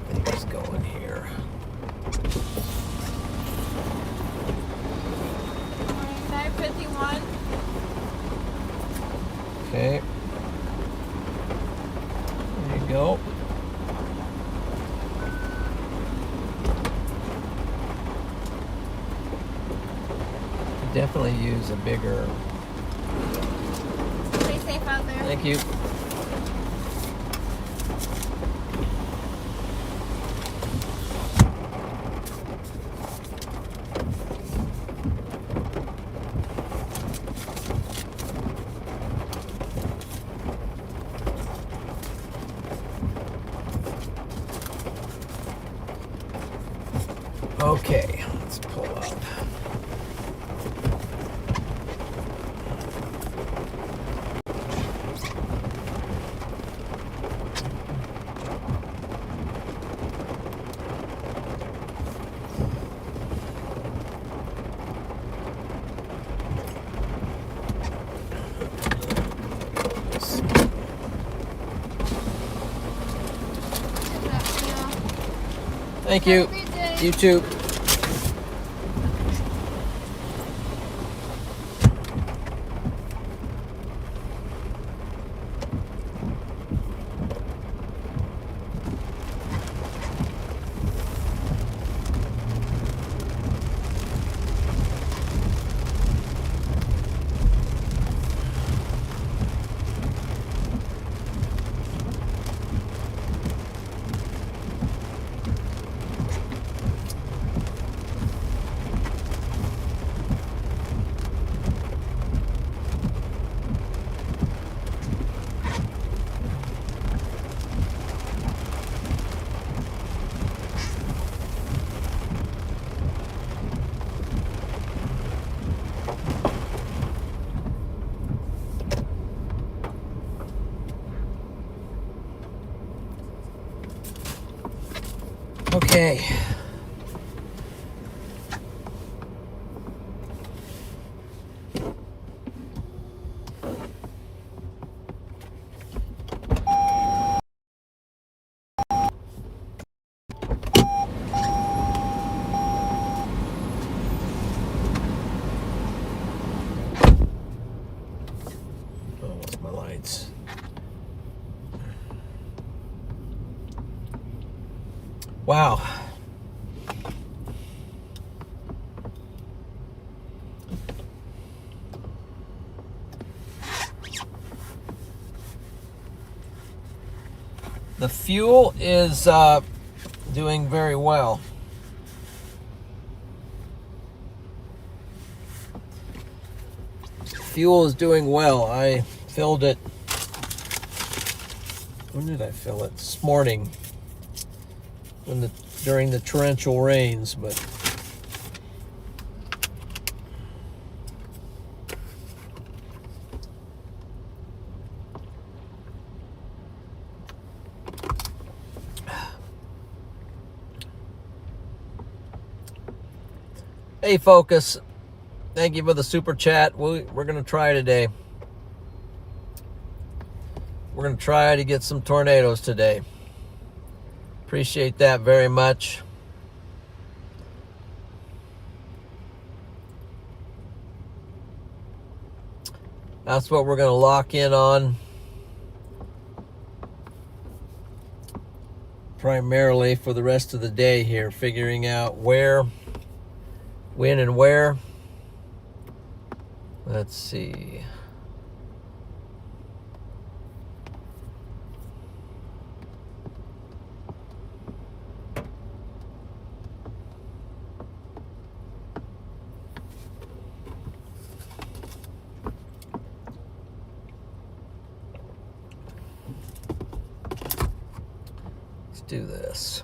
Get things going here. Okay. There you go. Definitely use a bigger. Stay safe out there. Thank you. Okay, let's pull up. Thank you. Have a great day. You too. Okay. Oh, what's my lights? Wow. The fuel is doing very well. Fuel is doing well. I filled it. When did I fill it? This morning. During the torrential rains, but hey, Focus. Thank you for the super chat. We're going to try today. We're going to try to get some tornadoes today. Appreciate that very much. That's what we're going to lock in on. Primarily for the rest of the day here. Figuring out where, when, and where. Let's see. Let's do this.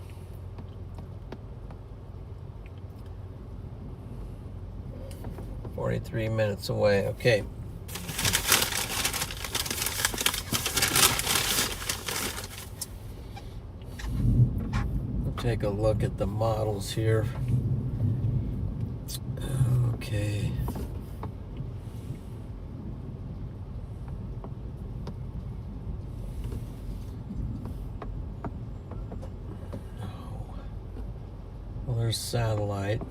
"43 minutes away." Okay. Take a look at the models here. Okay. Well, there's satellite.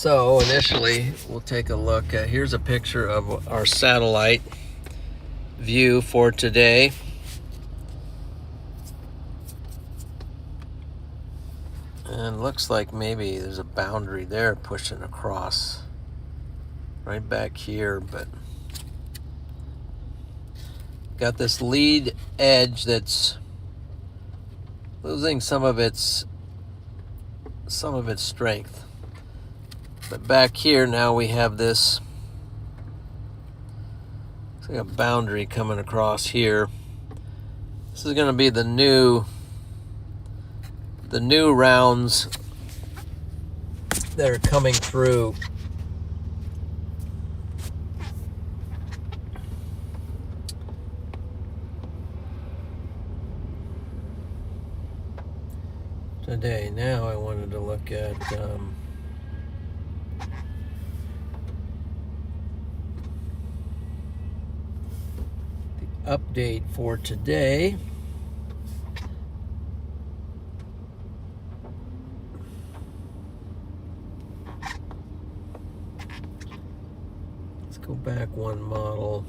So initially, we'll take a look at, here's a picture of our satellite view for today. And looks like maybe there's a boundary there pushing across right back here, but got this lead edge that's losing some of its strength. But back here now we have this, it's like a boundary coming across here. This is going to be the new rounds that are coming through. Today. Now I wanted to look at the update for today. Let's go back one model.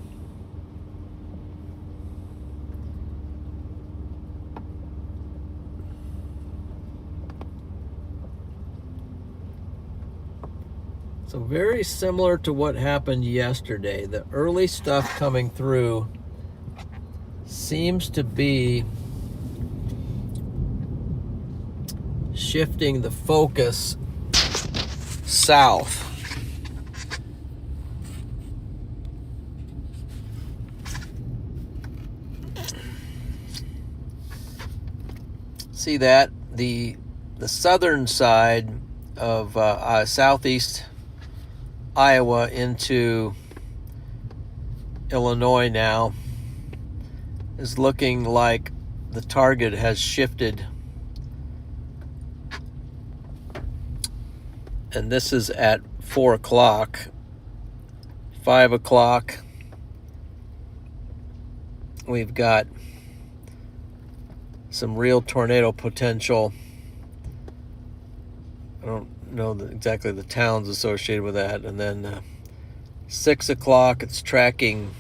So very similar to what happened yesterday. The early stuff coming through seems to be shifting the focus south. See that? The southern side of southeast Iowa into Illinois now is looking like the target has shifted. And this is at 4 o'clock. 5 o'clock, we've got some real tornado potential. I don't know exactly the towns associated with that. And then 6 o'clock, it's tracking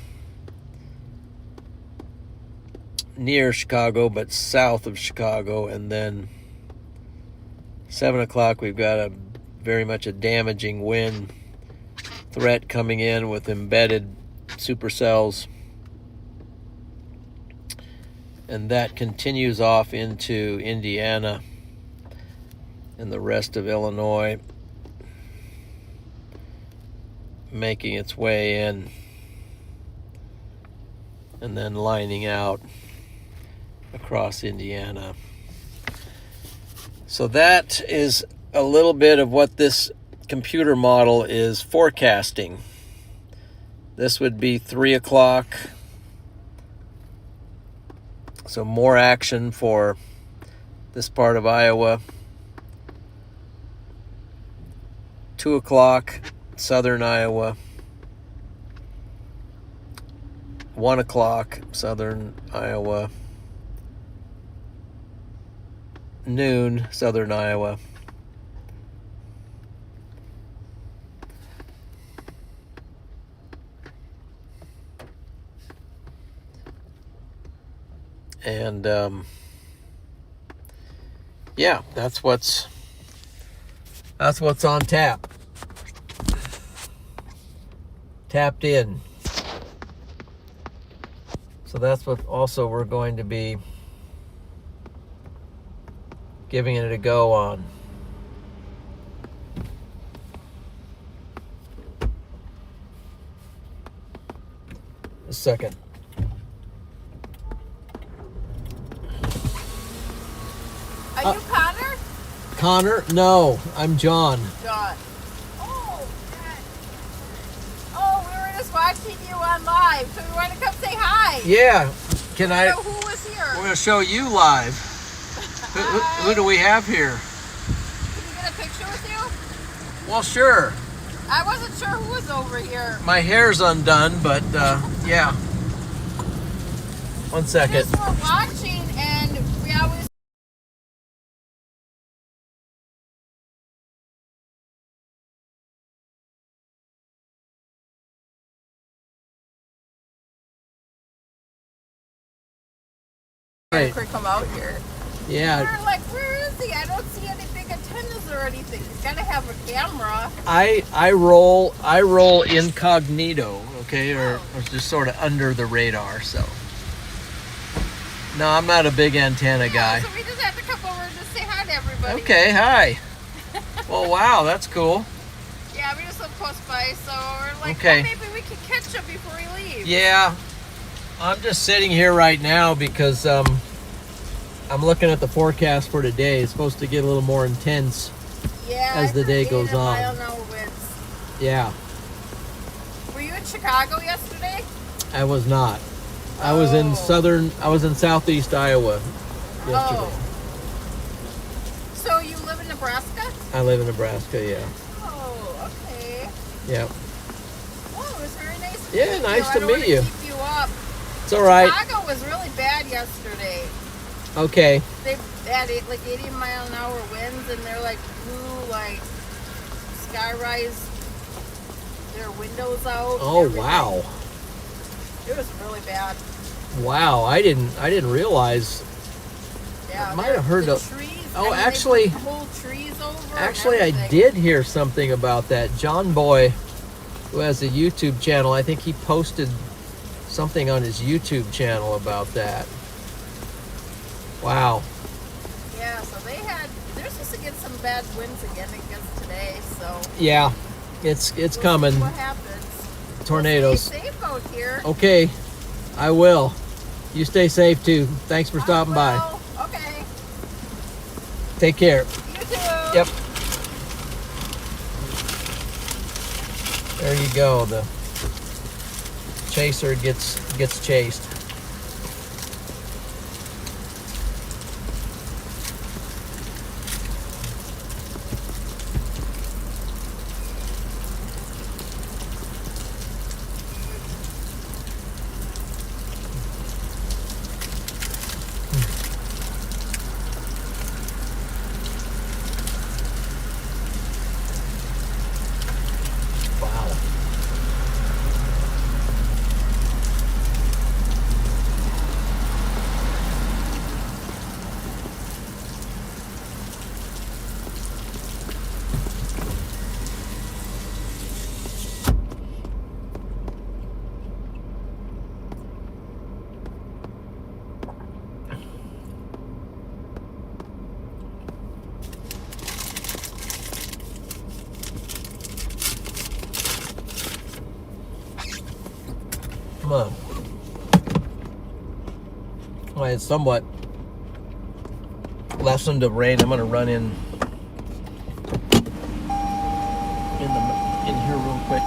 near Chicago, but south of Chicago. And then 7 o'clock, we've got very much a damaging wind threat coming in with embedded supercells. And that continues off into Indiana and the rest of Illinois, making its way in and then lining out across Indiana. So that is a little bit of what this computer model is forecasting. This would be 3 o'clock. So more action for this part of Iowa. 2 o'clock, southern Iowa. 1 o'clock, southern Iowa. Noon, southern Iowa. And yeah, that's what's on tap. Tapped in. So that's what also we're going to be giving it a go on. A second. Are you Connor? Connor? No, I'm John. John. Oh, God. Oh, we were just watching you on live, so we wanted to come say hi. Yeah. Can I? So who was here? We're going to show you live. Who do we have here? Can you get a picture with you? Well, sure. I wasn't sure who was over here. My hair's undone, but yeah. 1 We second. just were watching, and we always Right. Quick come out here. Yeah. We're like, where is he? I don't see any big antennas or anything. He's gotta have a camera. I roll incognito, okay, or just sort of under the radar. So no, I'm not a big antenna guy. So we just have to come over and just say hi to everybody. Okay, hi. Well, wow, that's cool. Yeah, we just live close by, so we're like, Okay. oh, maybe we can catch him before he leaves. Yeah, I'm just sitting here right now because I'm looking at the forecast for today. It's supposed to get a little more intense. Yeah, As the day 8 goes on. mile-an-hour winds. Yeah, Were you in Chicago yesterday? I was not. I was in southeast Iowa yesterday. Oh. So you live in Nebraska? I live in Nebraska, yeah. Oh, okay. Yeah. Well, it was very nice to Yeah, meet you. nice I to don't meet wanna you. Keep you up. It's all right. Chicago was really bad yesterday. Okay. They had like 80 mile an hour winds, and they're like blew like skyrise their windows out. Oh, everything. wow. It was really bad. Wow, I didn't realize. Yeah, I might have heard the of- trees. Oh, they actually- blew whole trees over. Actually, and I everything. did hear something about that. John Boy, who has a YouTube channel, I think he posted something on his YouTube channel about that. Wow. Yeah, so they're supposed to get some bad winds again, I guess, today. So Yeah, it's we'll see coming. what happens? Tornadoes. We'll stay safe out here. Okay, I will. You stay safe too. Thanks for stopping by. Well, okay. Take care. You too. Yep. There you go. The chaser gets chased. Wow. Come on. Well, it's somewhat lessened of rain. I'm gonna run in here real quick.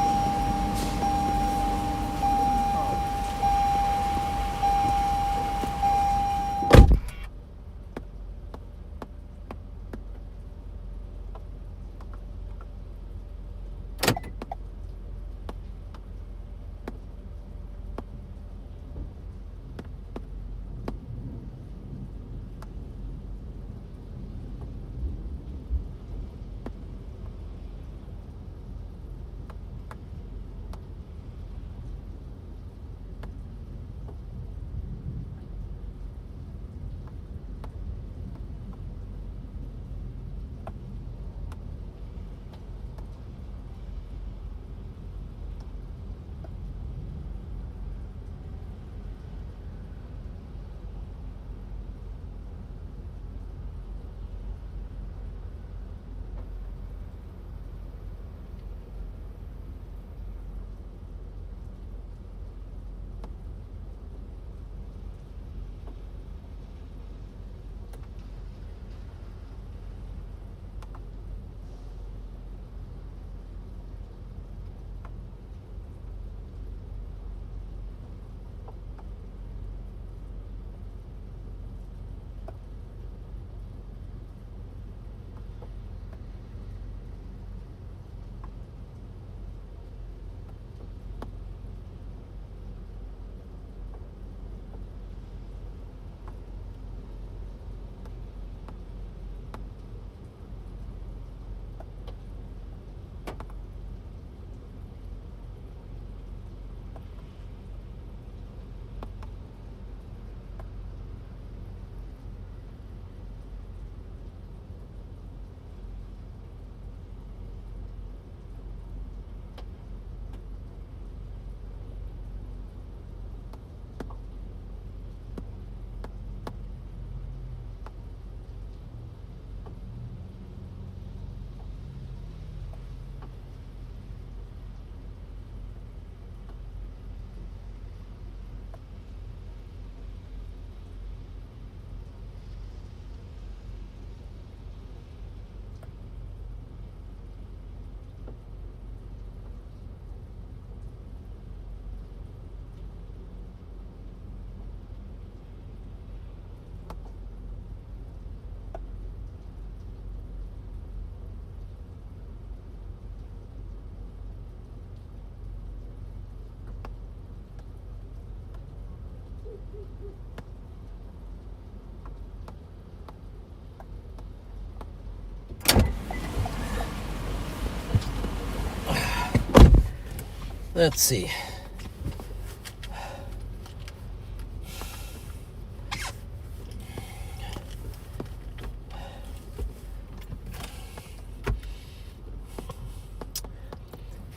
Let's see.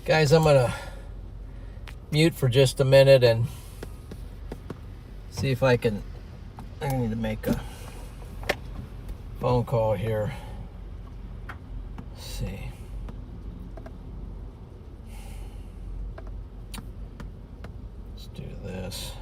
Guys, I'm gonna mute for just a minute and see if I need to make a phone call here. Let's see. Let's do this.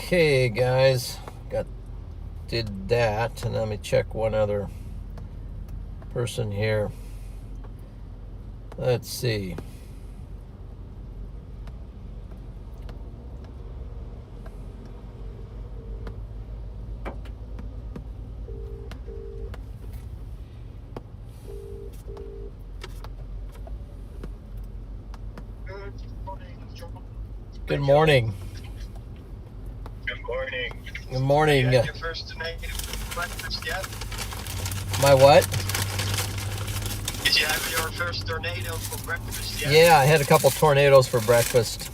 Okay, guys, did that, and let me check one other person here. Let's see. Good morning. Good morning. Good morning. You had your first tornado for breakfast yet? My what? Did you have your first tornado for breakfast yet? Yeah, I had a couple tornadoes for breakfast.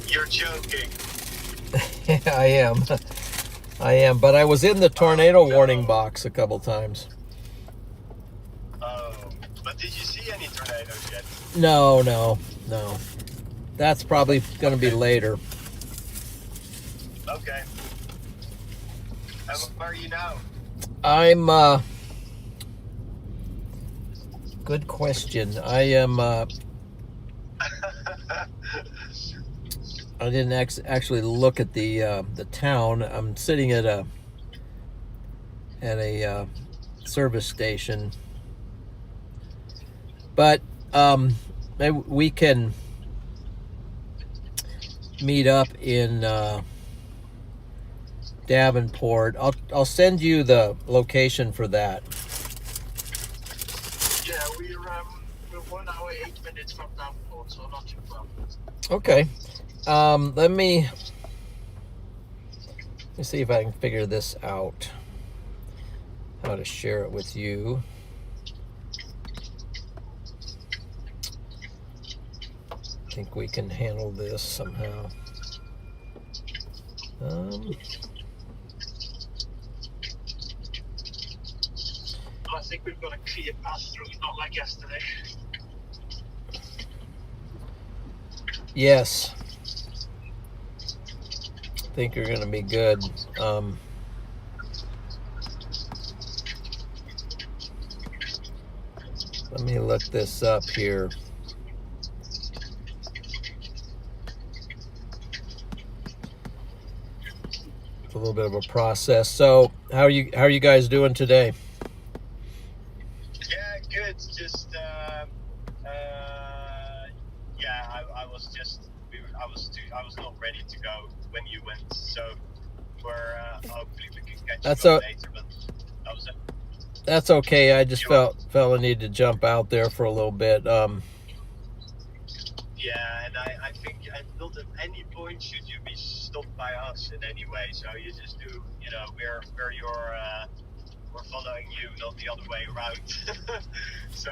You're joking. Yeah, I am, but I was in the tornado warning box a couple times. Oh, but did you see any tornadoes yet? No. That's probably going to be later. Okay. And where are you now? I'm, good question. I am, I didn't actually look at the town. I'm sitting at a service station. But, maybe we can meet up in Davenport. I'll send you the location for that. Yeah, we're 1 hour 8 minutes from Davenport, so not too far. Okay. Let me see if I can figure this out. How to share it with you. I think we can handle this somehow. I think we've got a clear path through, not like yesterday. Yes. I think you're going to be good. Let me look this up here. It's a little bit of a process. So, how are you guys doing today? Yeah, good. Just I was not ready to go when you went. So we're hopefully we can catch you up later. But that was it. That's okay. I just felt I needed to jump out there for a little bit. Yeah, and I think at not at any point should you be stopped by us in any way. So you just do, we're following you, not the other way around. So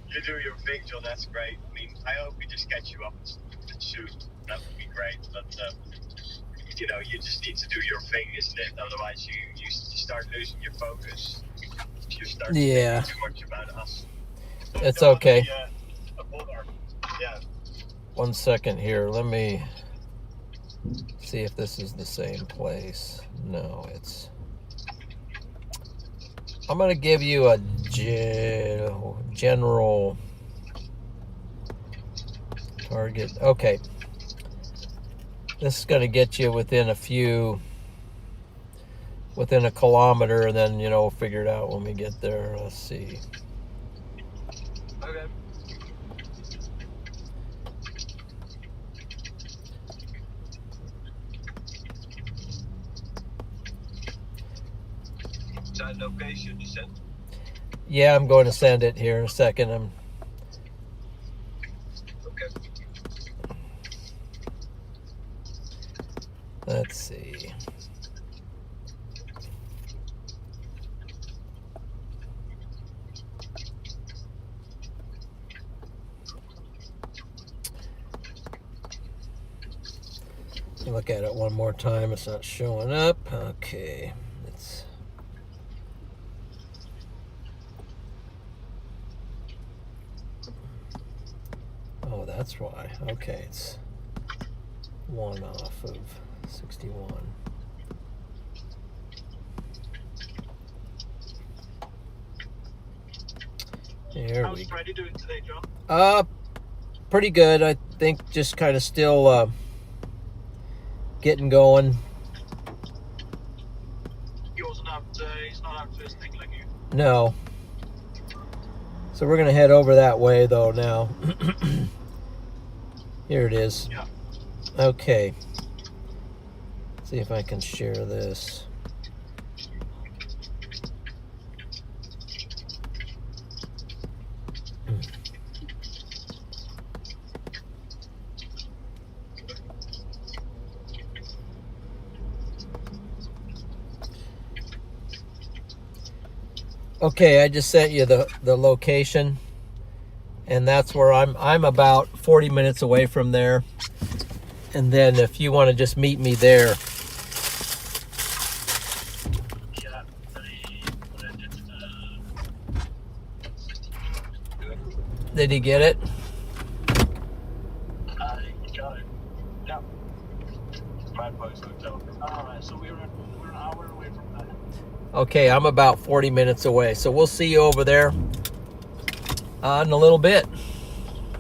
you do your thing, John. That's great. I mean, I hope we just catch you up soon. That would be great. But you just need to do your thing, isn't it? Otherwise, you start losing your focus. You start thinking too much about us. It's okay. Yeah. 1 second here. Let me see if this is the same place. No, it's... I'm going to give you a general target. Okay. This is going to get you within a kilometer, and then, we'll figure it out when we get there. Let's see. Okay. Is that location you sent? Yeah, I'm going to send it here in a second. Okay. Let's see. Look at it one more time. It's not showing up. Okay. Oh, that's why. Okay, it's 1 off of 61. How's Friday doing today, John? Pretty good. I think just kind of still getting going. He's not out to his thing like you. No. So we're gonna head over that way though now. Here it is. Yeah. Okay. Let's see if I can share this. Okay, I just sent you the location, and that's where I'm about 40 minutes away from there. And then if you want to just meet me there. Yeah, Did he get it? He got it. Yeah. Right post hotel. Alright, so we're an hour away from that. Okay, I'm about 40 minutes away, so we'll see you over there in a little bit.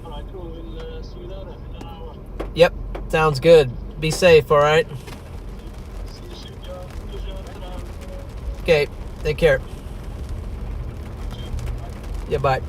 Alright, cool. We'll see you there in an hour. Yep, sounds good. Be safe, all right? See you soon, John. Okay, take care. Yeah, bye.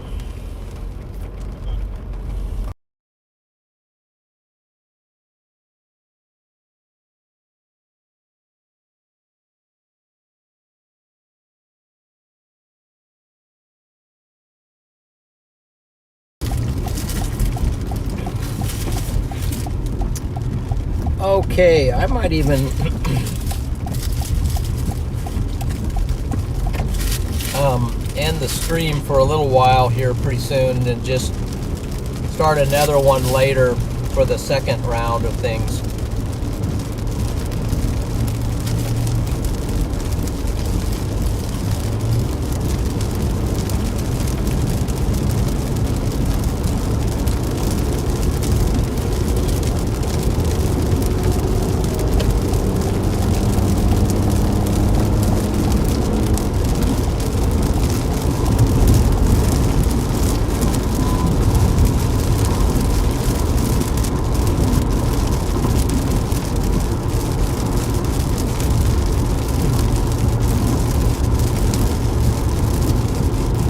Okay, I might even end the stream for a little while here pretty soon and just start another one later. for the second round of things.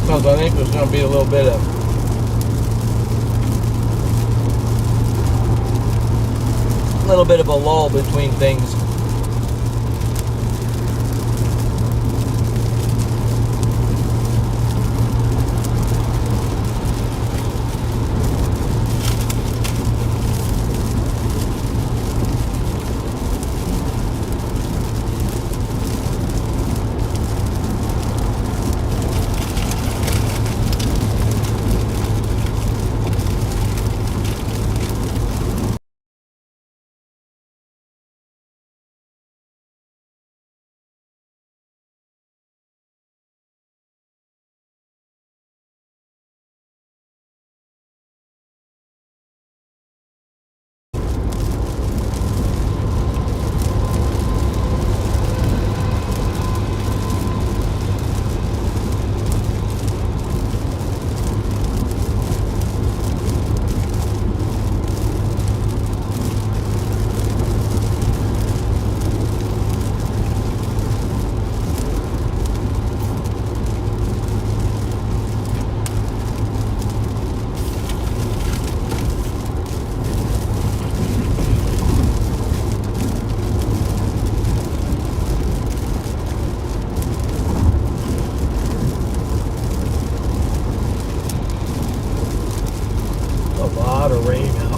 Because I think there's going to be a little bit of a lull between things. A lot of rain out.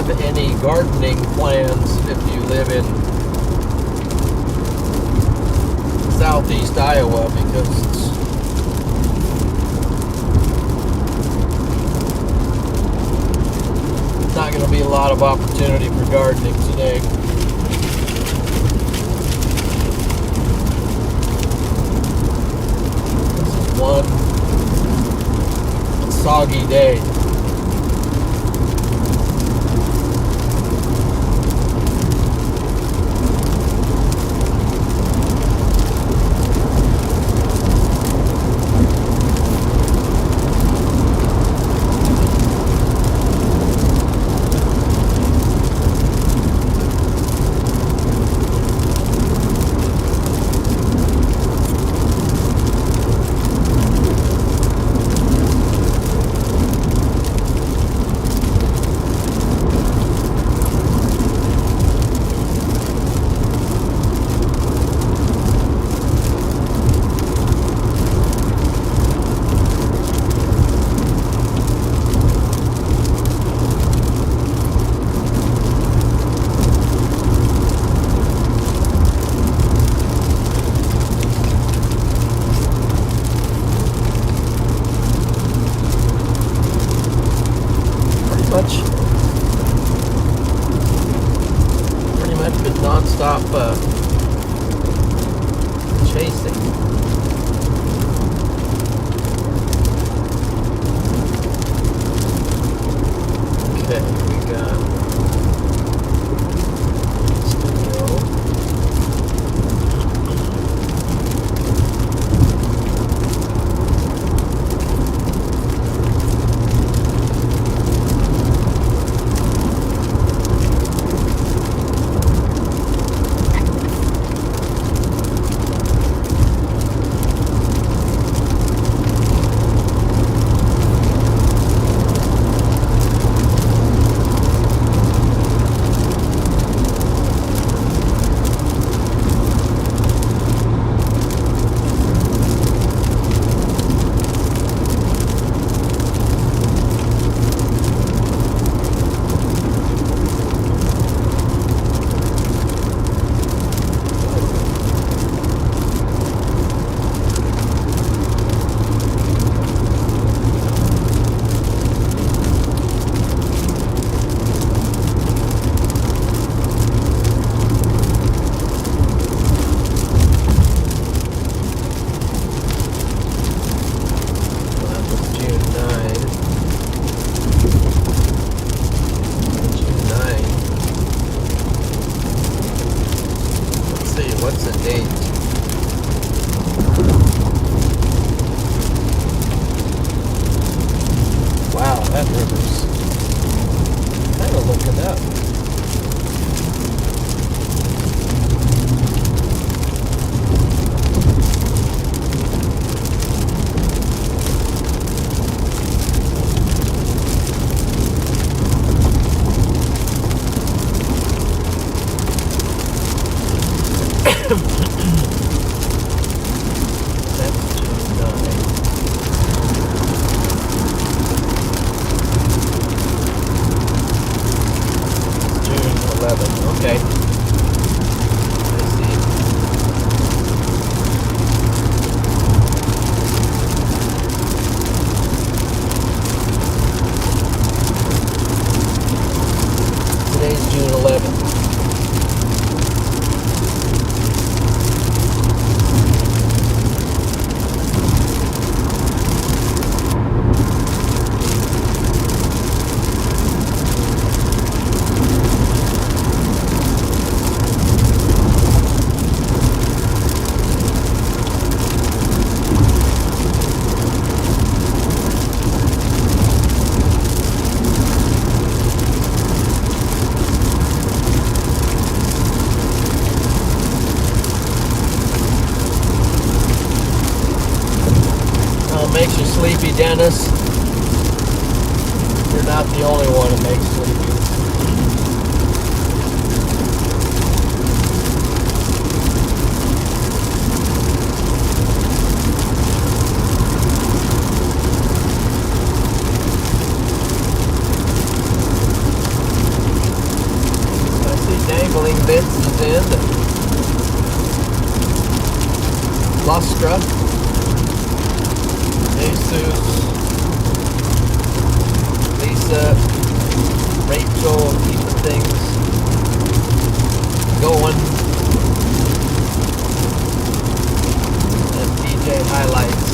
have any gardening plans if you live in southeast Iowa, because it's not going to be a lot of opportunity for gardening today. This is one soggy day. Pretty much been non-stop chasing. Okay, we got studio. What's the date? Wow, that river's kind of looking up. Okay. I see. Today's June 11th. Makes you sleepy, Dennis. You're not the only one who makes sleepy. Susan, and Lustra, Jesus, Lisa, Rachel, keeping things going, and DJ highlights.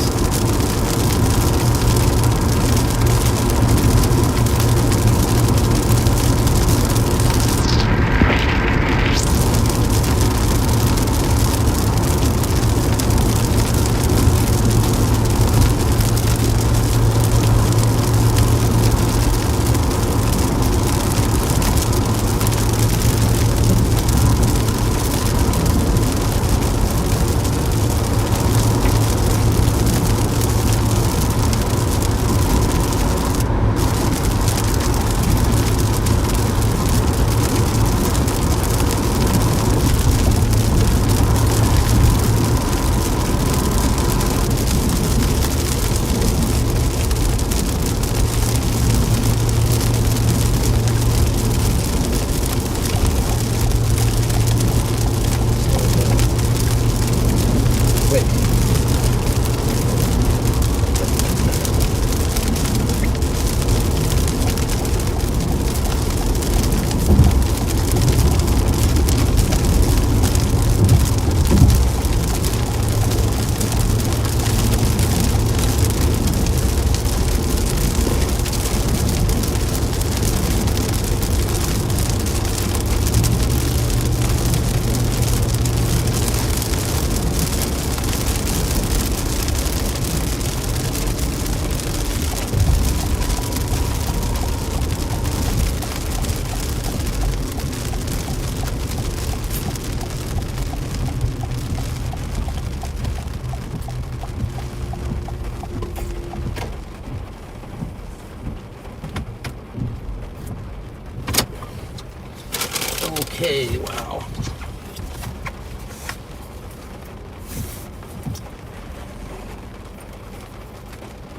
Okay, wow.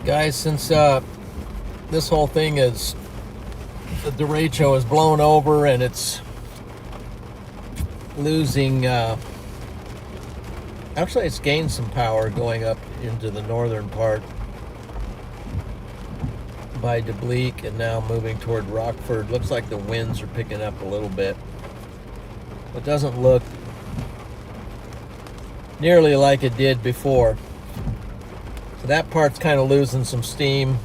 Guys, since this whole thing is, the Derecho is blown over and it's losing, actually it's gained some power going up into the northern part by Debleek and now moving toward Rockford. Looks like the winds are picking up a little bit. It doesn't look nearly like it did before. So that part's kind of losing some steam.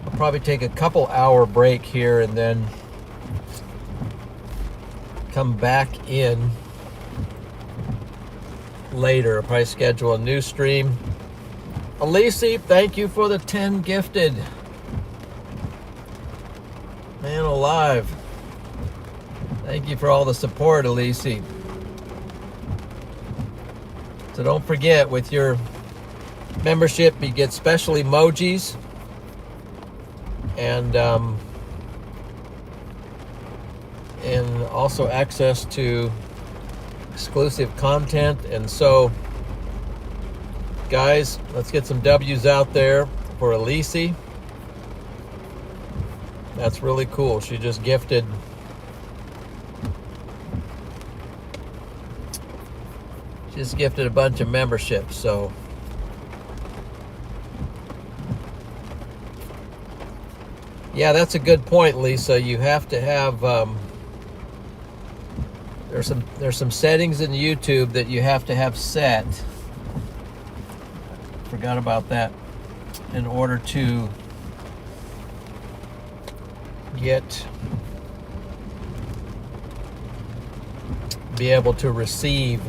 I'll probably take a couple hour break here and then come back in later. I'll probably schedule a new stream. Elise, thank you for the 10 gifted. Man alive. Thank you for all the support, Elise. So don't forget, with your membership, you get special emojis and also access to exclusive content. And so, guys, let's get some W's out there for Elise. That's really cool. She just gifted a bunch of memberships. So yeah, that's a good point, Lisa. You have to have there's some settings in YouTube that you have to have set. Forgot about that. In order to be able to receive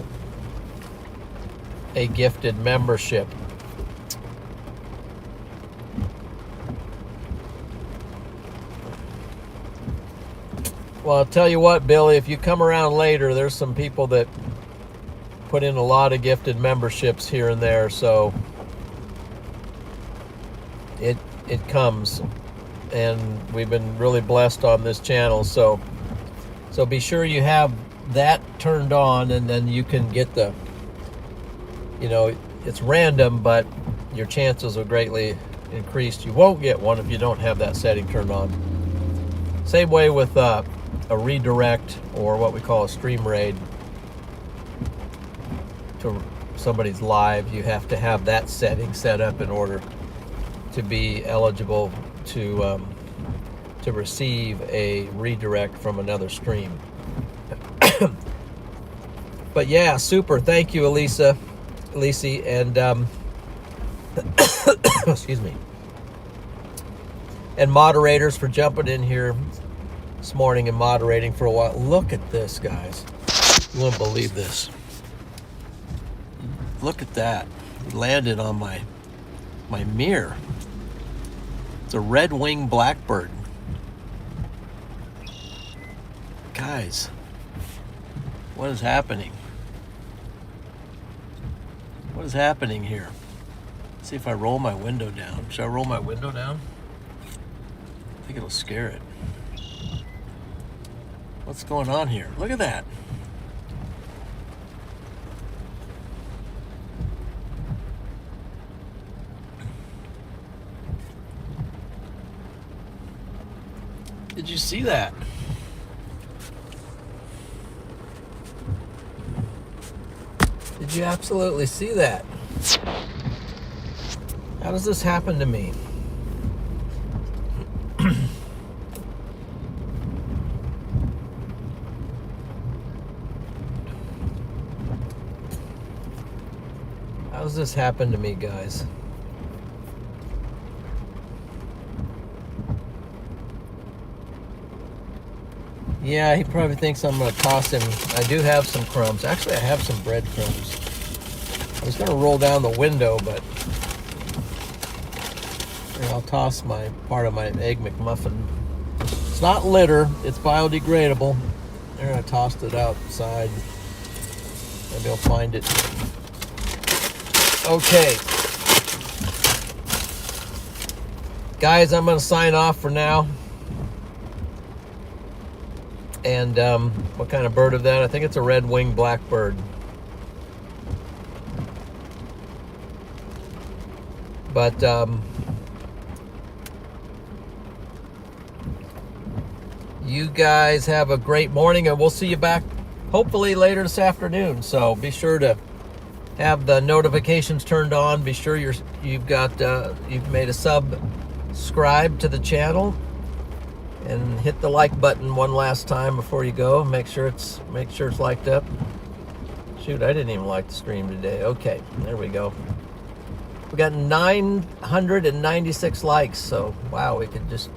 a gifted membership. Well, I'll tell you what, Billy, if you come around later, there's some people that put in a lot of gifted memberships here and there, so it comes. And we've been really blessed on this channel, so be sure you have that turned on, and then you can get the, it's random, but your chances are greatly increased. You won't get one if you don't have that setting turned on. Same way with a redirect, or what we call a stream raid to somebody's live. You have to have that setting set up in order to be eligible to receive a redirect from another stream. But yeah, super. Thank you, Elise, and excuse me, and moderators for jumping in here this morning and moderating for a while. Look at this, guys. You won't believe this. Look at that. It landed on my mirror. It's a red-winged blackbird. Guys, what is happening? What is happening here? Let's see if I roll my window down. Should I roll my window down? I think it'll scare it. What's going on here? Look at that. Did you see that? Did you absolutely see that? How does this happen to me? How does this happen to me, guys? Yeah, he probably thinks I'm going to toss him. I do have some crumbs. Actually, I have some breadcrumbs. I was going to roll down the window, but I'll toss my part of my Egg McMuffin. It's not litter. It's biodegradable. There, I tossed it outside. Maybe I'll find it. Okay. Guys, I'm going to sign off for now. And what kind of bird is that? I think it's a red-winged blackbird. But you guys have a great morning, and we'll see you back hopefully later this afternoon. So be sure to have the notifications turned on. Be sure you've made a subscribe to the channel. And hit the like button one last time before you go. Make sure it's liked up. Shoot, I didn't even like the stream today. Okay, there we go. We got 996 likes. So wow, we could just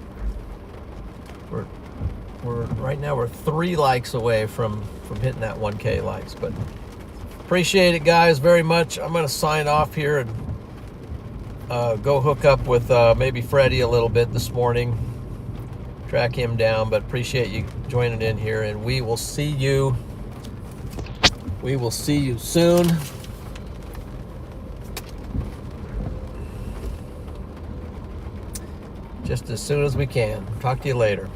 we're right now we're 3 likes away from hitting that 1K likes. But appreciate it, guys, very much. I'm gonna sign off here and go hook up with maybe Freddie a little bit this morning. Track him down, but appreciate you joining in here, and we will see you soon. Just as soon as we can. Talk to you later.